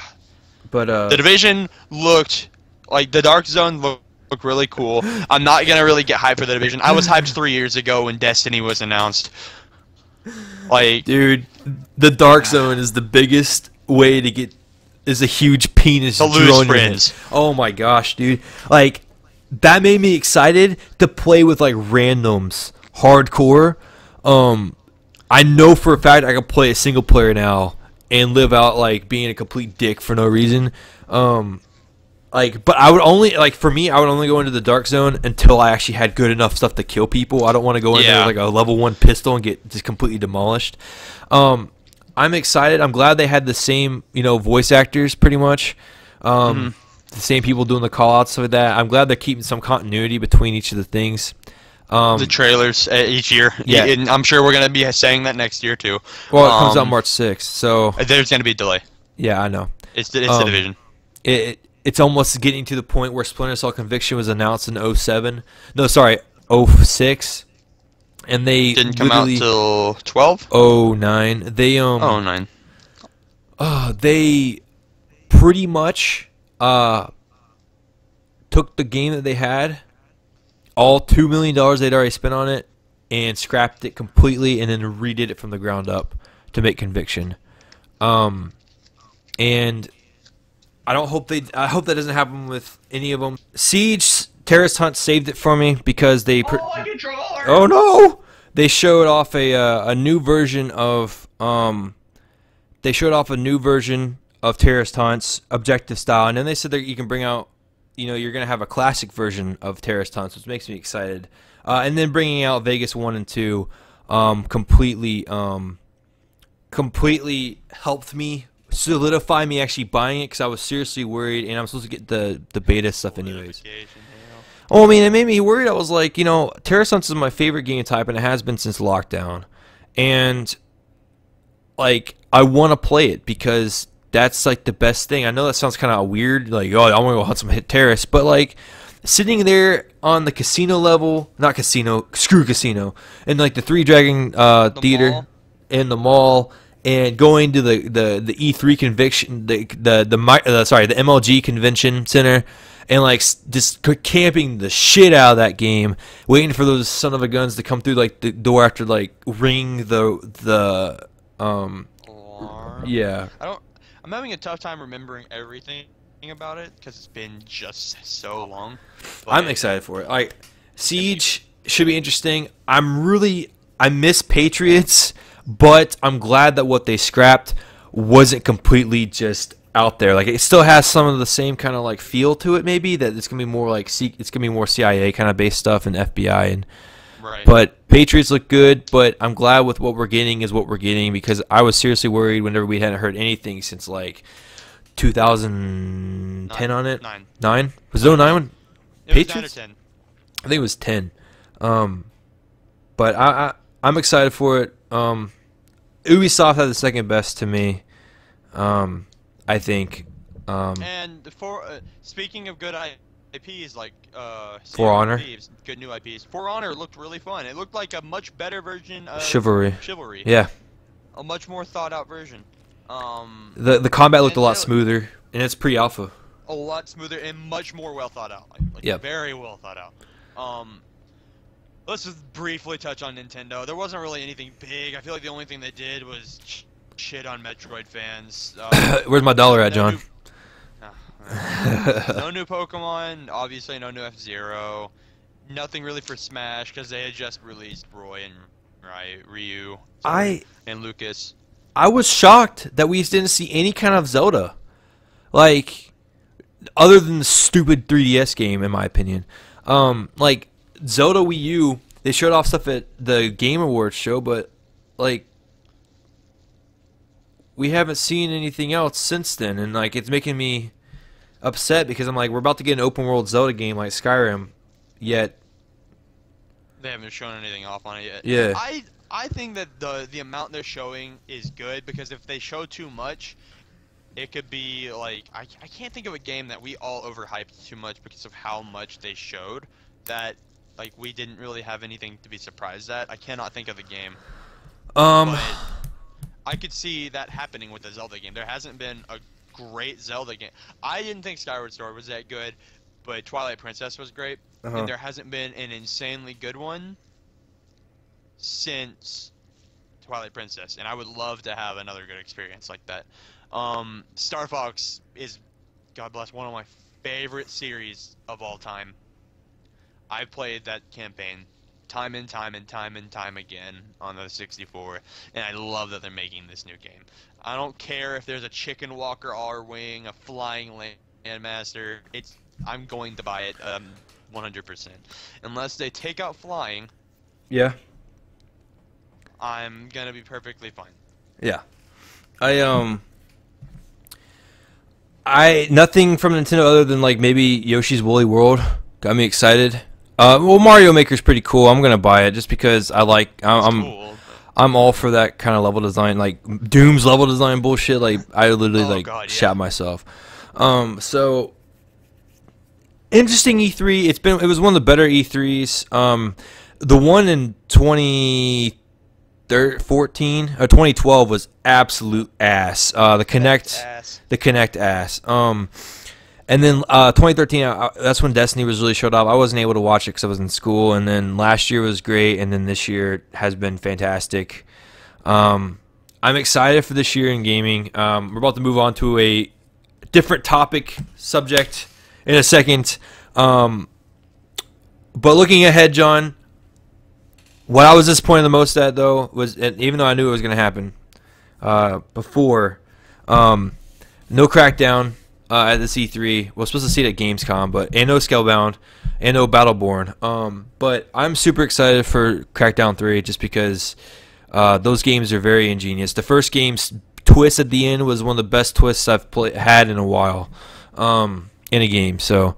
The Division looked like the Dark Zone looked really cool. I'm not gonna really get hyped for The Division. I was hyped 3 years ago when Destiny was announced. Like, dude, the Dark Zone is the biggest way to get is a huge penis To lose drawn in. friends. Oh my gosh, dude! Like that made me excited to play with like randoms, hardcore. I know for a fact I can play a single player now and live out like being a complete dick for no reason. But I would only for me, I would only go into the dark zone until I actually had good enough stuff to kill people. I don't want to go in there with like a level 1 pistol and get just completely demolished. I'm excited. I'm glad they had the same, voice actors pretty much. The same people doing the call outs of that. I'm glad they're keeping some continuity between each of the things. The trailers each year. Yeah. And I'm sure we're going to be saying that next year too. Well, it comes out March 6th, so there's going to be a delay. Yeah, I know. It's the division. It's almost getting to the point where Splinter Cell Conviction was announced in 07. No, sorry, 06. And they didn't come out till 12? 09. They 09. They pretty much took the game that they had, all $2 million they'd already spent on it, and scrapped it completely and then redid it from the ground up to make Conviction. And I hope that doesn't happen with any of them. Siege Terrorist Hunt saved it for me because they oh no, they showed off a new version of Terrorist Hunts objective style, and then they said that you can bring out, you're gonna have a classic version of Terrorist Hunts, which makes me excited. And then bringing out Vegas 1 and 2 completely helped me solidify me actually buying it, because I was seriously worried, and I'm supposed to get the beta stuff anyways. Oh, I mean, it made me worried. I was like, Terrorist Hunts is my favorite game type, and it has been since lockdown. And like, I want to play it because that's like the best thing. I know that sounds kind of weird, like, I want to go hunt some hit terrorists, but like sitting there on the casino level, not casino, screw casino, and like the Three Dragon theater in the mall, and going to the E3 conviction, the MLG convention center, and like just camping the shit out of that game, waiting for those son of a guns to come through like the door after like ringing the alarm. Yeah. I'm having a tough time remembering everything about it because it's been just so long. But I'm excited for it. Siege should be interesting. I miss Patriots, but I'm glad that what they scrapped wasn't completely just out there. Like, it still has some of the same kind of like feel to it, maybe, that it's gonna be more like it's gonna be more CIA kind of based stuff and FBI and. Right. But Patriots look good, but I'm glad with what we're getting is what we're getting, because I was seriously worried whenever we hadn't heard anything since like 2010 on it. 9? Was it 09 when Patriots? 9 or 10. I think it was 10. But I'm excited for it. Ubisoft had the second best to me. I think. And for speaking of good IPs, like For Honor, Thieves, good new IPs. For Honor looked really fun. It looked like a much better version of Chivalry. Yeah. Yeah. A much more thought out version. The combat looked a lot smoother, and it's pre-alpha. A lot smoother and much more well thought out. Very well thought out. Let's just briefly touch on Nintendo. There wasn't really anything big. I feel like the only thing they did was shit on Metroid fans. Where's my dollar at, John? No new Pokemon, obviously no new F-Zero. Nothing really for Smash because they had just released Roy and Ryu and Lucas. I was shocked that we didn't see any kind of Zelda, like, other than the stupid 3DS game, in my opinion. Like Zelda Wii U, they showed off stuff at the Game Awards show, but like, we haven't seen anything else since then, and like, it's making me upset because I'm like, we're about to get an open world Zelda game like Skyrim, yet they haven't shown anything off on it yet. Yeah. I think that the amount they're showing is good, because if they show too much, it could be like, I can't think of a game that we all overhyped too much because of how much they showed that like we didn't really have anything to be surprised at. I cannot think of a game. But I could see that happening with the Zelda game. There hasn't been a great Zelda game. I didn't think Skyward Sword was that good, but Twilight Princess was great. And there hasn't been an insanely good one since Twilight Princess, and I would love to have another good experience like that. Star Fox is, God bless, one of my favorite series of all time. I played that campaign time and time and time and time again on the 64, and I love that they're making this new game. I don't care if there's a chicken walker R-wing, a flying landmaster. I'm going to buy it 100%. Unless they take out flying, Yeah. I'm gonna be perfectly fine. Yeah. I nothing from Nintendo other than like maybe Yoshi's Woolly World got me excited. Well, Mario Maker's pretty cool. I'm gonna buy it just because I'm Cool. I'm all for that kind of level design, like Doom's level design bullshit. Like I literally God, yeah. shat myself. So interesting E3. It was one of the better E3s. The one in 2014 or 2012 was absolute ass. The Kinect ass. And then 2013, that's when Destiny was really showed up. I wasn't able to watch it because I was in school. And then last year was great, and then this year has been fantastic. I'm excited for this year in gaming. We're about to move on to a different subject in a second. But looking ahead, John, what I was disappointed the most at, though, was, and even though I knew it was going to happen before, no Crackdown at the C3. We're supposed to see it at Gamescom, and no Scalebound, and no Battleborn. But I'm super excited for Crackdown 3 just because those games are very ingenious. The first game's twist at the end was one of the best twists I've had in a while in a game. So,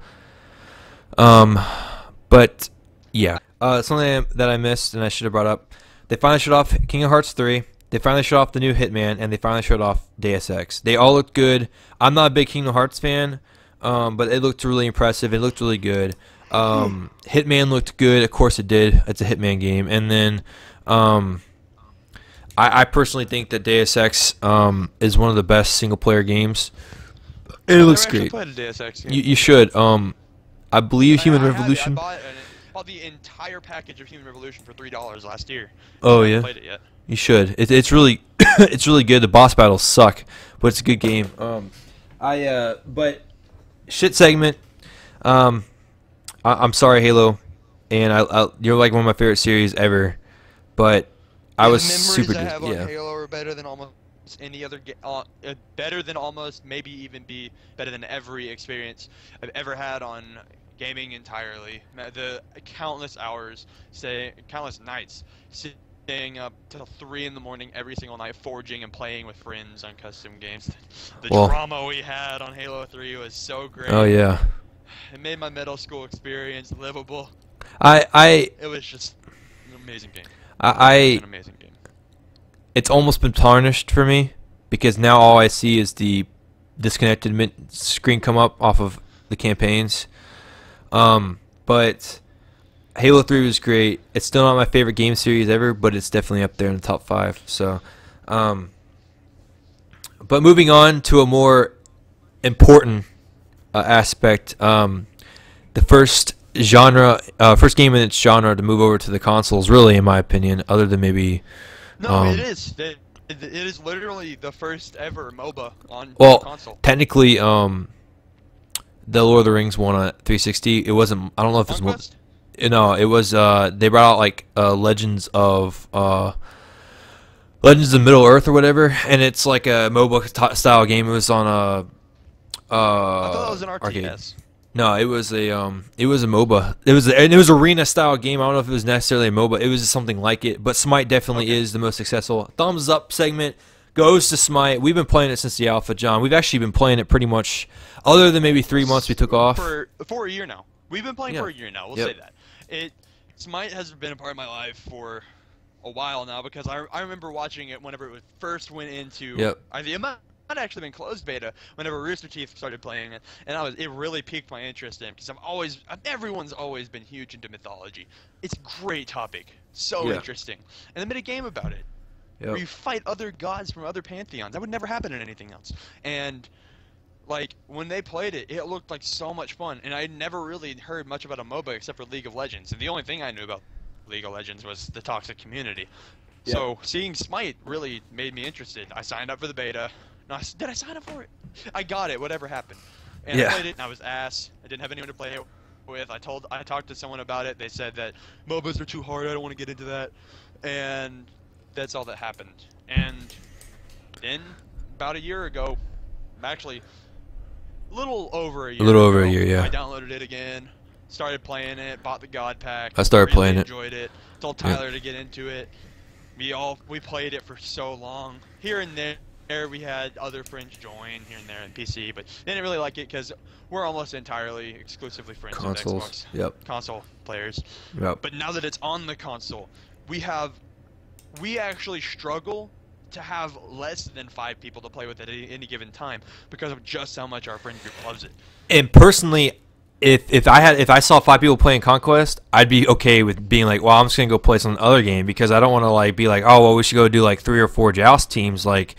but yeah. Something that I missed and I should have brought up. They finally showed off Kingdom Hearts 3. They finally showed off the new Hitman, and they finally showed off Deus Ex. They all looked good. I'm not a big Kingdom Hearts fan, but it looked really impressive. It looked really good. Hitman looked good. Of course it did. It's a Hitman game. And then I personally think that Deus Ex is one of the best single-player games. It looks great. Played a Deus Ex game. You should. I believe Human Revolution. I bought the entire package of Human Revolution for $3 last year. Oh I yeah. haven't played it yet. You should. It's really it's really good. The boss battles suck, but it's a good game. But shit segment. I'm sorry, Halo, and you're like one of my favorite series ever, but I was super. The memories I have on Halo are better than almost any other better than almost, maybe even be better than every experience I've ever had on gaming entirely. The countless hours, countless nights, staying up till 3 in the morning every single night, forging and playing with friends on custom games. The drama we had on Halo 3 was so great. Oh yeah. It made my middle school experience livable. It was just an amazing game. An amazing game. It's almost been tarnished for me because now all I see is the disconnected screen come up off of the campaigns. But Halo 3 was great. It's still not my favorite game series ever, but it's definitely up there in the top 5. So, but moving on to a more important aspect, the first game in its genre to move over to the consoles, really, in my opinion, other than maybe. No, it is. It is literally the first ever MOBA on console. Technically, the Lord of the Rings one on 360. It wasn't. I don't know if it was. No, it was. They brought out like Legends of Middle Earth or whatever, and it's like a MOBA style game. It was on a. I thought it was an RTS. Arcade. No, it was a MOBA. It was arena style game. I don't know if it was necessarily a MOBA. It was just something like it. But Smite definitely is the most successful. Thumbs up segment goes to Smite. We've been playing it since the alpha, John. We've actually been playing it pretty much, other than maybe 3 months we took off. For a year now. We've been playing for a year now. We'll say that. Smite has been a part of my life for a while now because I remember watching it whenever it first went into. It might actually been closed beta whenever Rooster Teeth started playing it, and it really piqued my interest in because everyone's always been huge into mythology. It's a great topic, so interesting, and they made a game about it where you fight other gods from other pantheons. That would never happen in anything else, and like when they played it, it looked like so much fun, and I had never really heard much about a MOBA except for League of Legends, and the only thing I knew about League of Legends was the toxic community. So seeing Smite really made me interested. I signed up for the beta. No, did I sign up for it? I got it, whatever happened. And I played it, and I was ass. I didn't have anyone to play it with. I talked to someone about it. They said that MOBAs are too hard. I don't want to get into that, and that's all that happened. And then about a year ago, actually, a little over a year. A little over ago, a year, yeah. I downloaded it again, started playing it, bought the God Pack. I started really playing it. Enjoyed it. Told Tyler to get into it. We played it for so long. Here and there, we had other friends join here and there in PC, but they didn't really like it because we're almost entirely exclusively friends Consoles. with Xbox Yep. console players. Yep. But now that it's on the console, we actually struggle to have less than 5 people to play with at any given time because of just how much our friend group loves it. And personally, if I saw 5 people playing Conquest, I'd be okay with being like, well, I'm just gonna go play some other game because I don't want to like be like, oh, well, we should go do like 3 or 4 Joust teams. Like,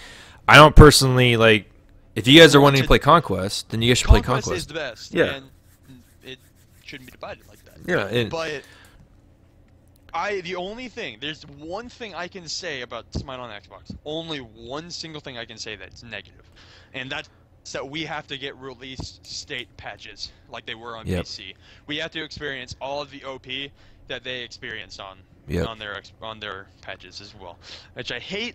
I don't personally like. If you guys are wanting to play Conquest, then you guys should play Conquest. Conquest is the best. Yeah. And it shouldn't be divided like that. Yeah. But there's one thing I can say about Smite on Xbox. Only one single thing I can say that's negative, and that's that we have to get released state patches like they were on PC. We have to experience all of the OP that they experienced on their patches as well, which I hate.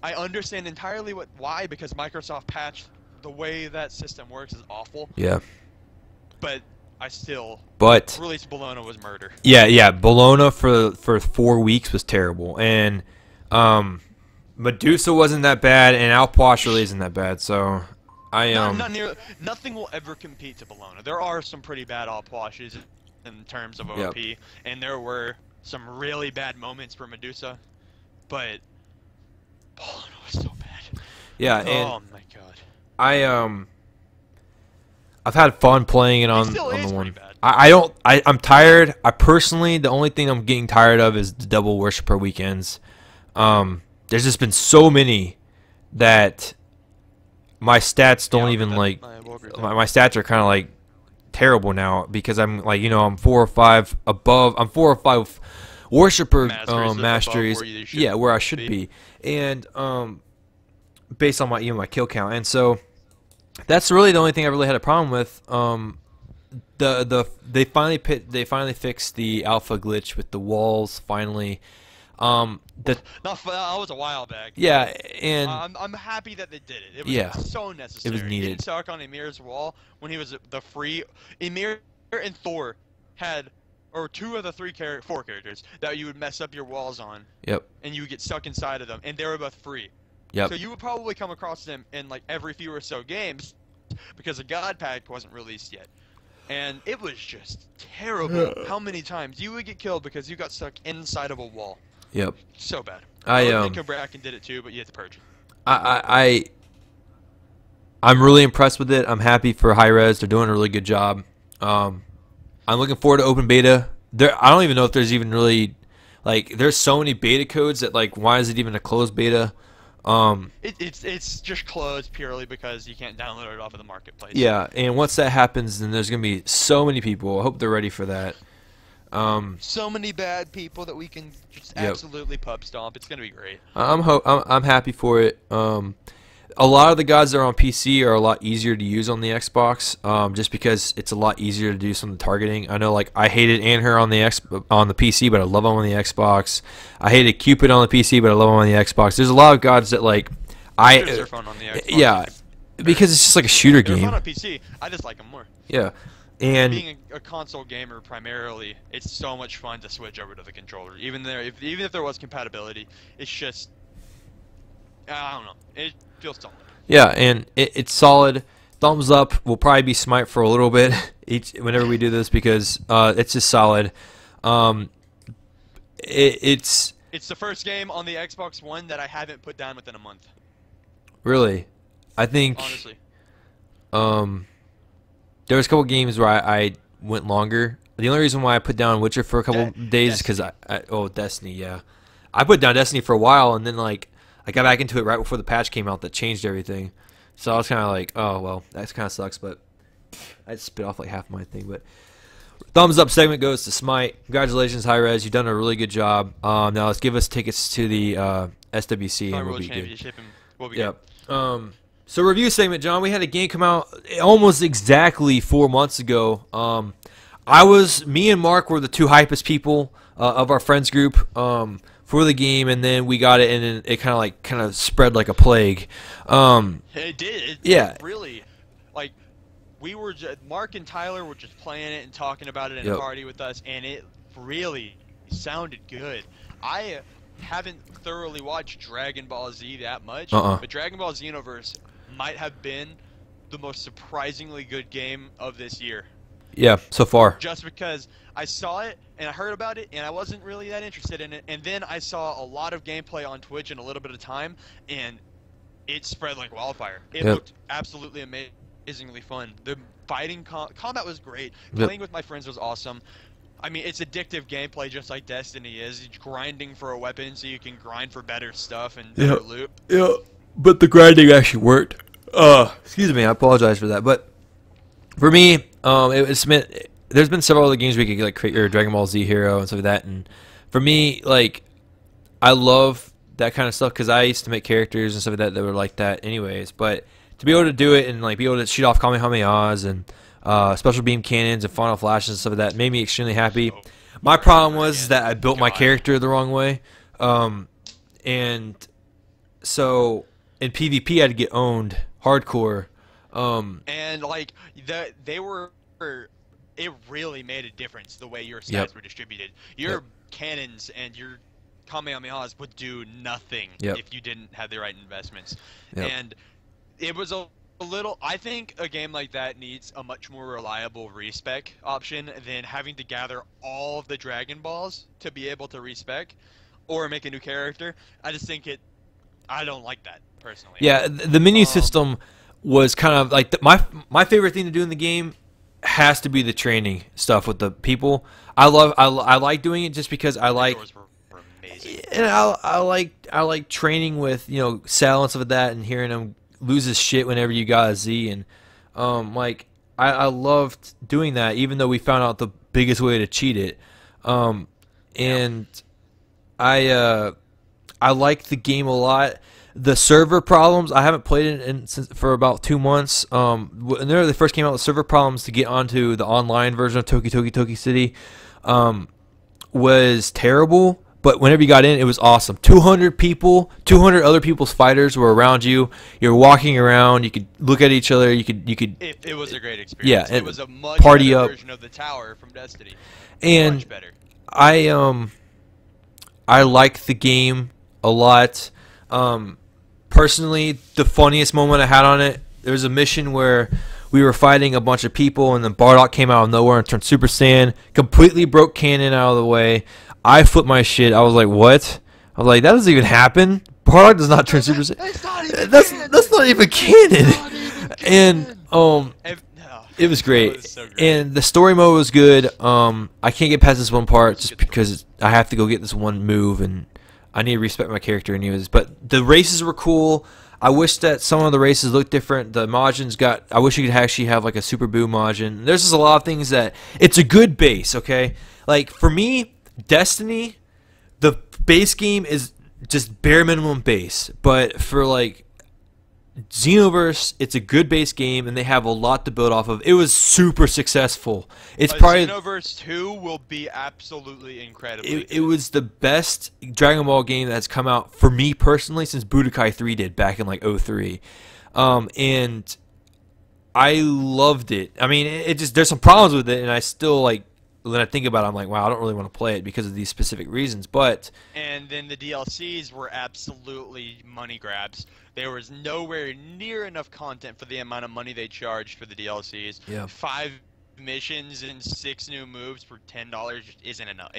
I understand entirely why, because Microsoft patched the way that system works is awful. Yeah. But I still. But release Bologna was murder. Yeah. Bologna for 4 weeks was terrible, and Medusa wasn't that bad, and Outwash really isn't that bad. So nothing will ever compete to Bologna. There are some pretty bad Outwashes in terms of OP, and there were some really bad moments for Medusa, but Bologna was so bad. Yeah, and oh my god. I've had fun playing it on the one. I'm tired. I personally, the only thing I'm getting tired of is the double worshiper weekends. There's just been so many that my stats don't even like. My stats are kind of like terrible now because I'm like, I'm 4 or 5 above. I'm 4 or 5 worshiper masteries. Where I should be, and based on my kill count, and so that's really the only thing I really had a problem with. They finally fixed the alpha glitch with the walls finally. That was a while back. Yeah, and I'm happy that they did it. It was so necessary. It was needed. Getting stuck on Emir's wall when he was the free. Emir and Thor had, or 2 of the 4 characters that you would mess up your walls on. Yep. And you would get stuck inside of them, and they were both free. Yep. So you would probably come across them in like every few or so games, because the God Pack wasn't released yet. And it was just terrible how many times you would get killed because you got stuck inside of a wall. Yep. So bad. Nico Bracken did it too, but you had to purge it. I'm really impressed with it. I'm happy for Hi-Rez. They're doing a really good job. I'm looking forward to open beta. I don't even know if there's even really there's so many beta codes that why is it even a closed beta? It's just closed purely because you can't download it off of the marketplace. Yeah, and once that happens, then there's gonna be so many people. I hope they're ready for that. So many bad people that we can just absolutely pub stomp. It's gonna be great. I'm happy for it. A lot of the gods that are on PC are a lot easier to use on the Xbox, just because it's a lot easier to do some of the targeting. I know, I hated Anher on the PC, but I love him on the Xbox. I hated Cupid on the PC, but I love him on the Xbox. There's a lot of gods that They're fun on the Xbox. Yeah, because it's just like a shooter game. They're fun on PC. I just like them more. Yeah. And being a console gamer primarily, it's so much fun to switch over to the controller. Even if there was compatibility, it's just I don't know. It feels solid. Yeah, and it's solid. Thumbs up. Will probably be Smite for a little bit whenever we do this because it's just solid. It's the first game on the Xbox One that I haven't put down within a month. Really, I think honestly. There was a couple games where I went longer. The only reason why I put down Witcher for a couple days is because Destiny, yeah. I put down Destiny for a while, and then I got back into it right before the patch came out that changed everything. So I was kind of like, oh well, that kind of sucks. But I just spit off half my thing. But thumbs up segment goes to Smite. Congratulations, Hi-Rez. You've done a really good job. Now let's give us tickets to the SWC, and we'll be good. We'll be good. So review segment, John. We had a game come out almost exactly 4 months ago. Me and Mark were the two hypest people of our friends group for the game, and then we got it, and then it kind of spread like a plague. It did. Yeah. It really, like, Mark and Tyler were just playing it and talking about it in Yep. a party with us, and it really sounded good. I haven't thoroughly watched Dragon Ball Z that much, but Dragon Ball Xenoverse might have been the most surprisingly good game of this year. Yeah, so far. Just because I saw it and I heard about it and I wasn't really that interested in it, and then I saw a lot of gameplay on Twitch in a little bit of time, and it spread like wildfire. It looked absolutely amazingly fun. The fighting combat was great. Playing with my friends was awesome. I mean, it's addictive gameplay just like Destiny is. You're grinding for a weapon so you can grind for better stuff and better loot. Yeah, but the grinding actually worked. Excuse me, I apologize for that. But for me, it's meant. There's been several other games where you could like create your Dragon Ball Z hero and stuff like that. And for me, like, I love that kind of stuff because I used to make characters and stuff like that were like that, anyways. But to be able to do it and like be able to shoot off Kamehamehas and special beam cannons and final flashes and stuff like that made me extremely happy. My problem was that I built my character the wrong way, and so in PvP I had to get owned hardcore. And like it really made a difference the way your stats were distributed. Your cannons and your Kamehamehas would do nothing if you didn't have the right investments. And it was a little. I think a game like that needs a much more reliable respec option than having to gather all of the Dragon Balls to be able to respec or make a new character. I just think I don't like that personally. Yeah, the menu system was kind of like my favorite thing to do in the game has to be the training stuff with the people. I like doing it just because I like. Were amazing. And I like training with Sal and stuff like that, and hearing him lose his shit whenever you got a Z, and like I loved doing that, even though we found out the biggest way to cheat it. And I like the game a lot. The server problems, I haven't played it for about 2 months. Whenever they first came out with server problems to get onto the online version of Toki Toki Toki City, was terrible. But whenever you got in, it was awesome. 200 people, 200 other people's fighters were around you. You're walking around. You could look at each other. You could. It was a great experience. Yeah, it was a much party better up version of the tower from Destiny. And much better. I like the game a lot. Personally, the funniest moment I had on it, there was a mission where we were fighting a bunch of people, and then Bardock came out of nowhere and turned Super Saiyan, completely broke Cannon out of the way. I flipped my shit. I was like, what? I was like, that doesn't even happen. Bardock does not turn Super Saiyan. That's not even canon. And it was great. It was so great. And the story mode was good. I can't get past this one part just because I have to go get this one move, and I need to respect my character anyways. But the races were cool. I wish that some of the races looked different. The Majins I wish you could actually have like a Super Boo Majin. There's just a lot of things that it's a good base, okay? Like for me, Destiny, the base game is just bare minimum base. But for like Xenoverse, it's a good base game, and they have a lot to build off of. It was super successful. It's probably Xenoverse 2 will be absolutely incredible. It was the best Dragon Ball game that's come out for me personally since Budokai 3 did back in like 03. And I loved it. I mean, it just there's some problems with it, and I still like when I think about it, I'm like, wow, I don't really want to play it because of these specific reasons. But and then the DLCs were absolutely money grabs. There was nowhere near enough content for the amount of money they charged for the DLCs. Yeah. 5 missions and 6 new moves for $10 isn't enough.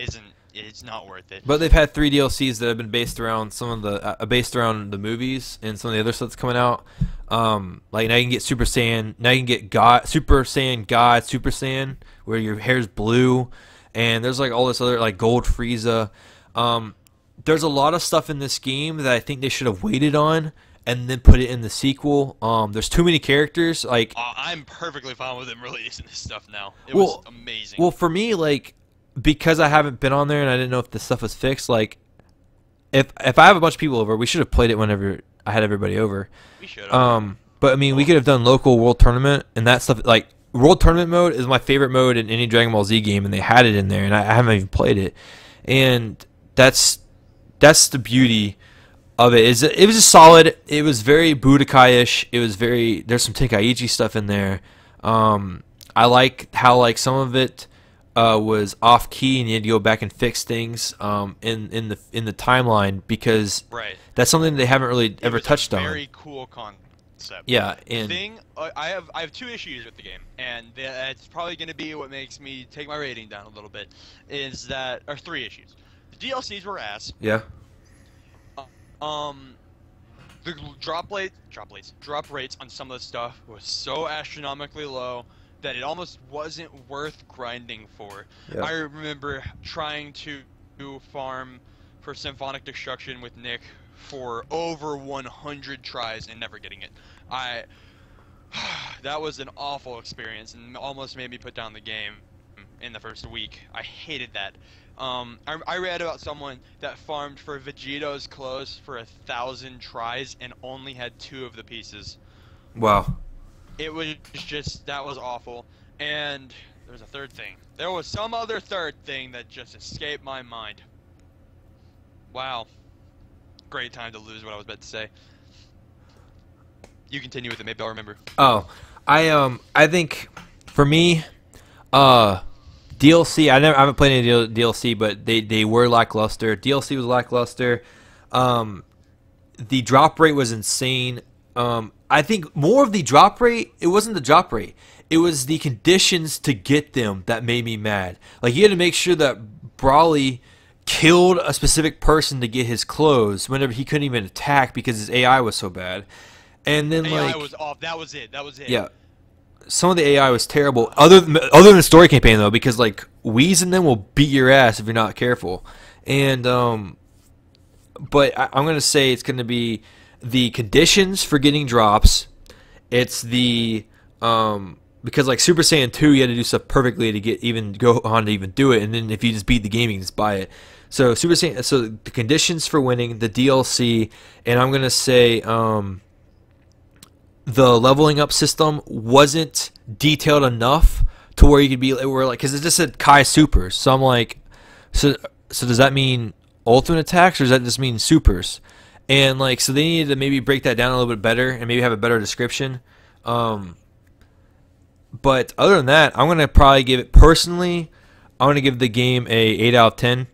It's not worth it. But they've had 3 DLCs that have been based around some of the based around the movies and some of the other stuff that's coming out. Like now you can get Super Saiyan. Now you can get Super Saiyan, where your hair's blue, and there's like all this other like Gold Frieza. There's a lot of stuff in this game that I think they should have waited on and then put it in the sequel. There's too many characters. Like I'm perfectly fine with them releasing this stuff now. It was amazing. Well, for me, like because I haven't been on there and I didn't know if this stuff was fixed. Like if I have a bunch of people over, we should have played it whenever I had everybody over. We should have. But I mean, we could have done local world tournament and that stuff. Like world tournament mode is my favorite mode in any Dragon Ball Z game, and they had it in there, and I haven't even played it. And that's the beauty of it. Is it was just solid. It was very Budokai-ish. It was very, there's some Tenkaichi stuff in there. I like how like some of it was off key, and you had to go back and fix things in the timeline, because that's something they haven't really ever touched on. Very cool concept. Yeah, and I have 2 issues with the game, and that's probably going to be what makes me take my rating down a little bit. Or 3 issues. The DLCs were ass. Yeah. The drop rates on some of the stuff was so astronomically low that it almost wasn't worth grinding for. Yeah. I remember trying to farm for Symphonic Destruction with Nick for over 100 tries and never getting it. That was an awful experience and almost made me put down the game in the first week. I hated that. I read about someone that farmed for Vegeto's clothes for 1,000 tries and only had 2 of the pieces. Wow. It was just, that was awful. And there was a third thing. There was some other third thing that just escaped my mind. Wow. Great time to lose what I was about to say. You continue with it, maybe I'll remember. Oh, I think for me, DLC. I haven't played any DLC, but they were lackluster. DLC was lackluster. The drop rate was insane. I think more of the drop rate, it wasn't the drop rate. It was the conditions to get them that made me mad. Like, you had to make sure that Brawly killed a specific person to get his clothes whenever he couldn't even attack because his AI was so bad. And then AI like was off. That was it. Yeah. Some of the AI was terrible. Other than the story campaign though, because like Wheeze and them will beat your ass if you're not careful. And but I'm gonna say it's gonna be the conditions for getting drops. It's the because like Super Saiyan 2, you had to do stuff perfectly to go on to even do it, and then if you just beat the game, you can just buy it. So Super Saiyan, so the conditions for winning, the DLC, and I'm gonna say the leveling up system wasn't detailed enough to where you could be like, because it just said Kai Supers, so I'm like, so does that mean ultimate attacks or does that just mean supers? And like, so they needed to maybe break that down a little bit better and maybe have a better description. But other than that, I'm gonna probably give it, personally, I'm gonna give the game a 8 out of 10,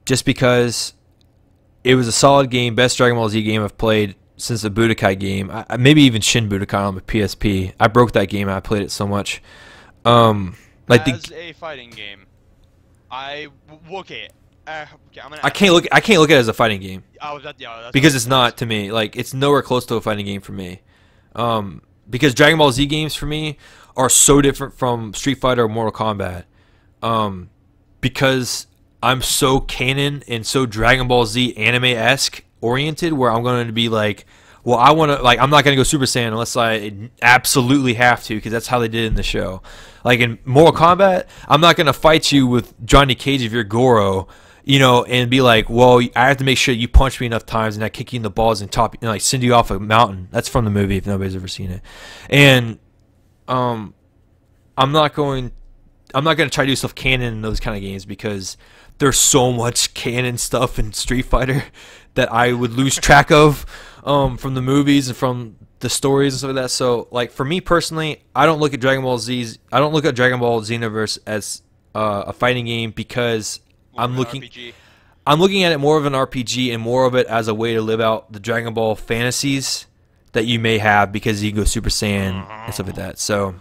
just because it was a solid game, best Dragon Ball Z game I've played since the Budokai game. Maybe even Shin Budokai on the PSP. I broke that game. I played it so much. Like as a fighting game, okay, I'm gonna. I can't look at it as a fighting game. That's because it's not to me. Like, it's nowhere close to a fighting game for me. Because Dragon Ball Z games for me are so different from Street Fighter or Mortal Kombat. Because I'm so canon and so Dragon Ball Z anime-esque oriented, where I'm going to be like, well, I want to, like, I'm not going to go Super Saiyan unless I absolutely have to, because that's how they did it in the show. Like in Mortal Kombat, I'm not going to fight you with Johnny Cage if you're Goro, you know, and be like, well, I have to make sure you punch me enough times and I kick you in the balls and like send you off a mountain. That's from the movie if nobody's ever seen it. And I'm not going to try to do stuff canon in those kind of games, because there's so much canon stuff in Street Fighter that I would lose track of from the movies and from the stories and stuff like that. So, like, for me personally, I don't look at Dragon Ball Xenoverse as a fighting game, because I'm looking at it more of an RPG and more of it as a way to live out the Dragon Ball fantasies that you may have, because you go Super Saiyan and stuff like that. So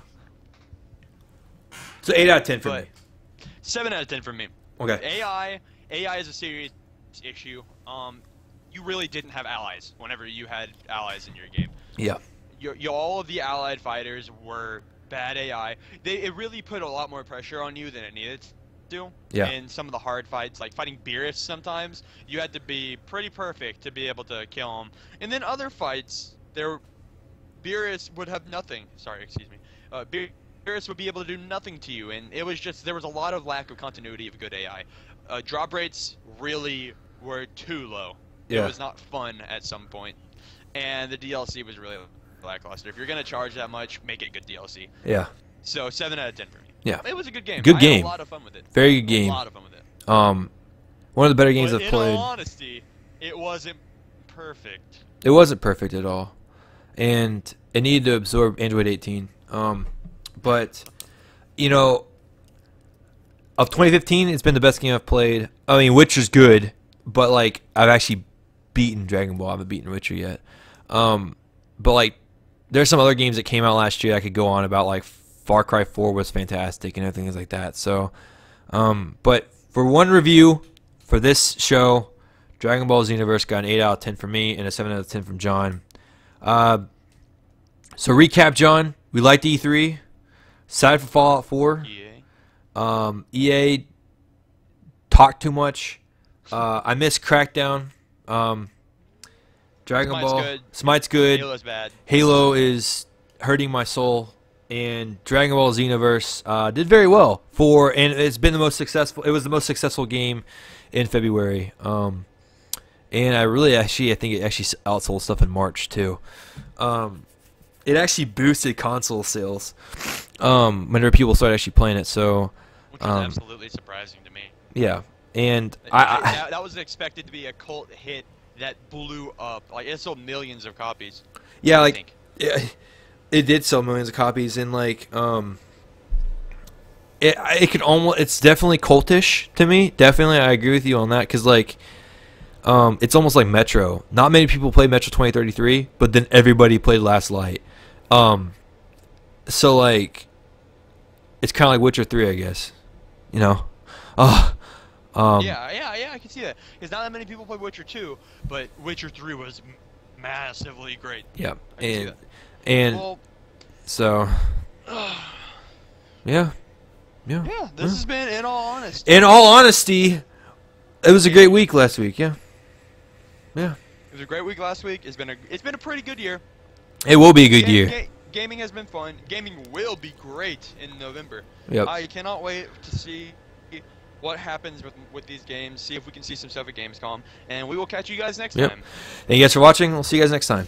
8 out of 10 for me. 7 out of 10 for me. Okay. AI is a serious issue. You really didn't have allies whenever you had allies in your game. Yeah. All of the allied fighters were bad AI. It really put a lot more pressure on you than it needed to. Yeah. In some of the hard fights, like fighting Beerus, sometimes you had to be pretty perfect to be able to kill him. And then other fights, Beerus would have nothing. Sorry, excuse me. Beerus would be able to do nothing to you, and it was just, there was a lot of lack of continuity of good AI. Drop rates really were too low. Yeah. It was not fun at some point. and the DLC was really lackluster. If you're gonna charge that much, make it good DLC. Yeah. So 7 out of 10 for me. Yeah. It was a good game. Good I game. had a lot of fun with it. Very good game. A lot of fun with it. One of the better games But I've played. in all honesty, it wasn't perfect. It wasn't perfect at all, and it needed to absorb Android 18. But you know, of 2015, it's been the best game I've played. I mean, Witcher's good, but like I've actually beaten Dragon Ball. I haven't beaten Witcher yet. But like, there's some other games that came out last year I could go on about. Like Far Cry 4 was fantastic and everything like that. So, but for one review for this show, Dragon Ball Xenoverse got an 8 out of 10 from me and a 7 out of 10 from John. So recap, John. We liked E3. Excited for Fallout 4. EA talked too much. I miss Crackdown. Dragon Ball. Good. Smite's good. Halo's bad. Halo is hurting my soul. And Dragon Ball Xenoverse did very well and it's been the most successful. It was the most successful game in February. And I think it actually outsold stuff in March too. It actually boosted console sales whenever people started actually playing it. So, which is absolutely surprising to me. Yeah, and that was expected to be a cult hit that blew up. Like it sold millions of copies. Yeah, like it did sell millions of copies, and like it could almost. It's definitely cultish to me. Definitely, I agree with you on that because like. It's almost like Metro. Not many people played Metro 2033, but then everybody played Last Light. So like, it's kind of like Witcher 3, I guess. You know? Yeah, I can see that. Because not that many people played Witcher 2, but Witcher 3 was massively great. Yeah, and well, so yeah. Yeah, this has been In All Honesty. In all honesty, it was a great week last week. Yeah. Yeah. It was a great week last week. It's been a pretty good year. It will be a good year. Gaming has been fun. Gaming will be great in November. Yep. I cannot wait to see what happens with these games. See if we can see some stuff at Gamescom, and we will catch you guys next time. Thank you guys for watching. We'll see you guys next time.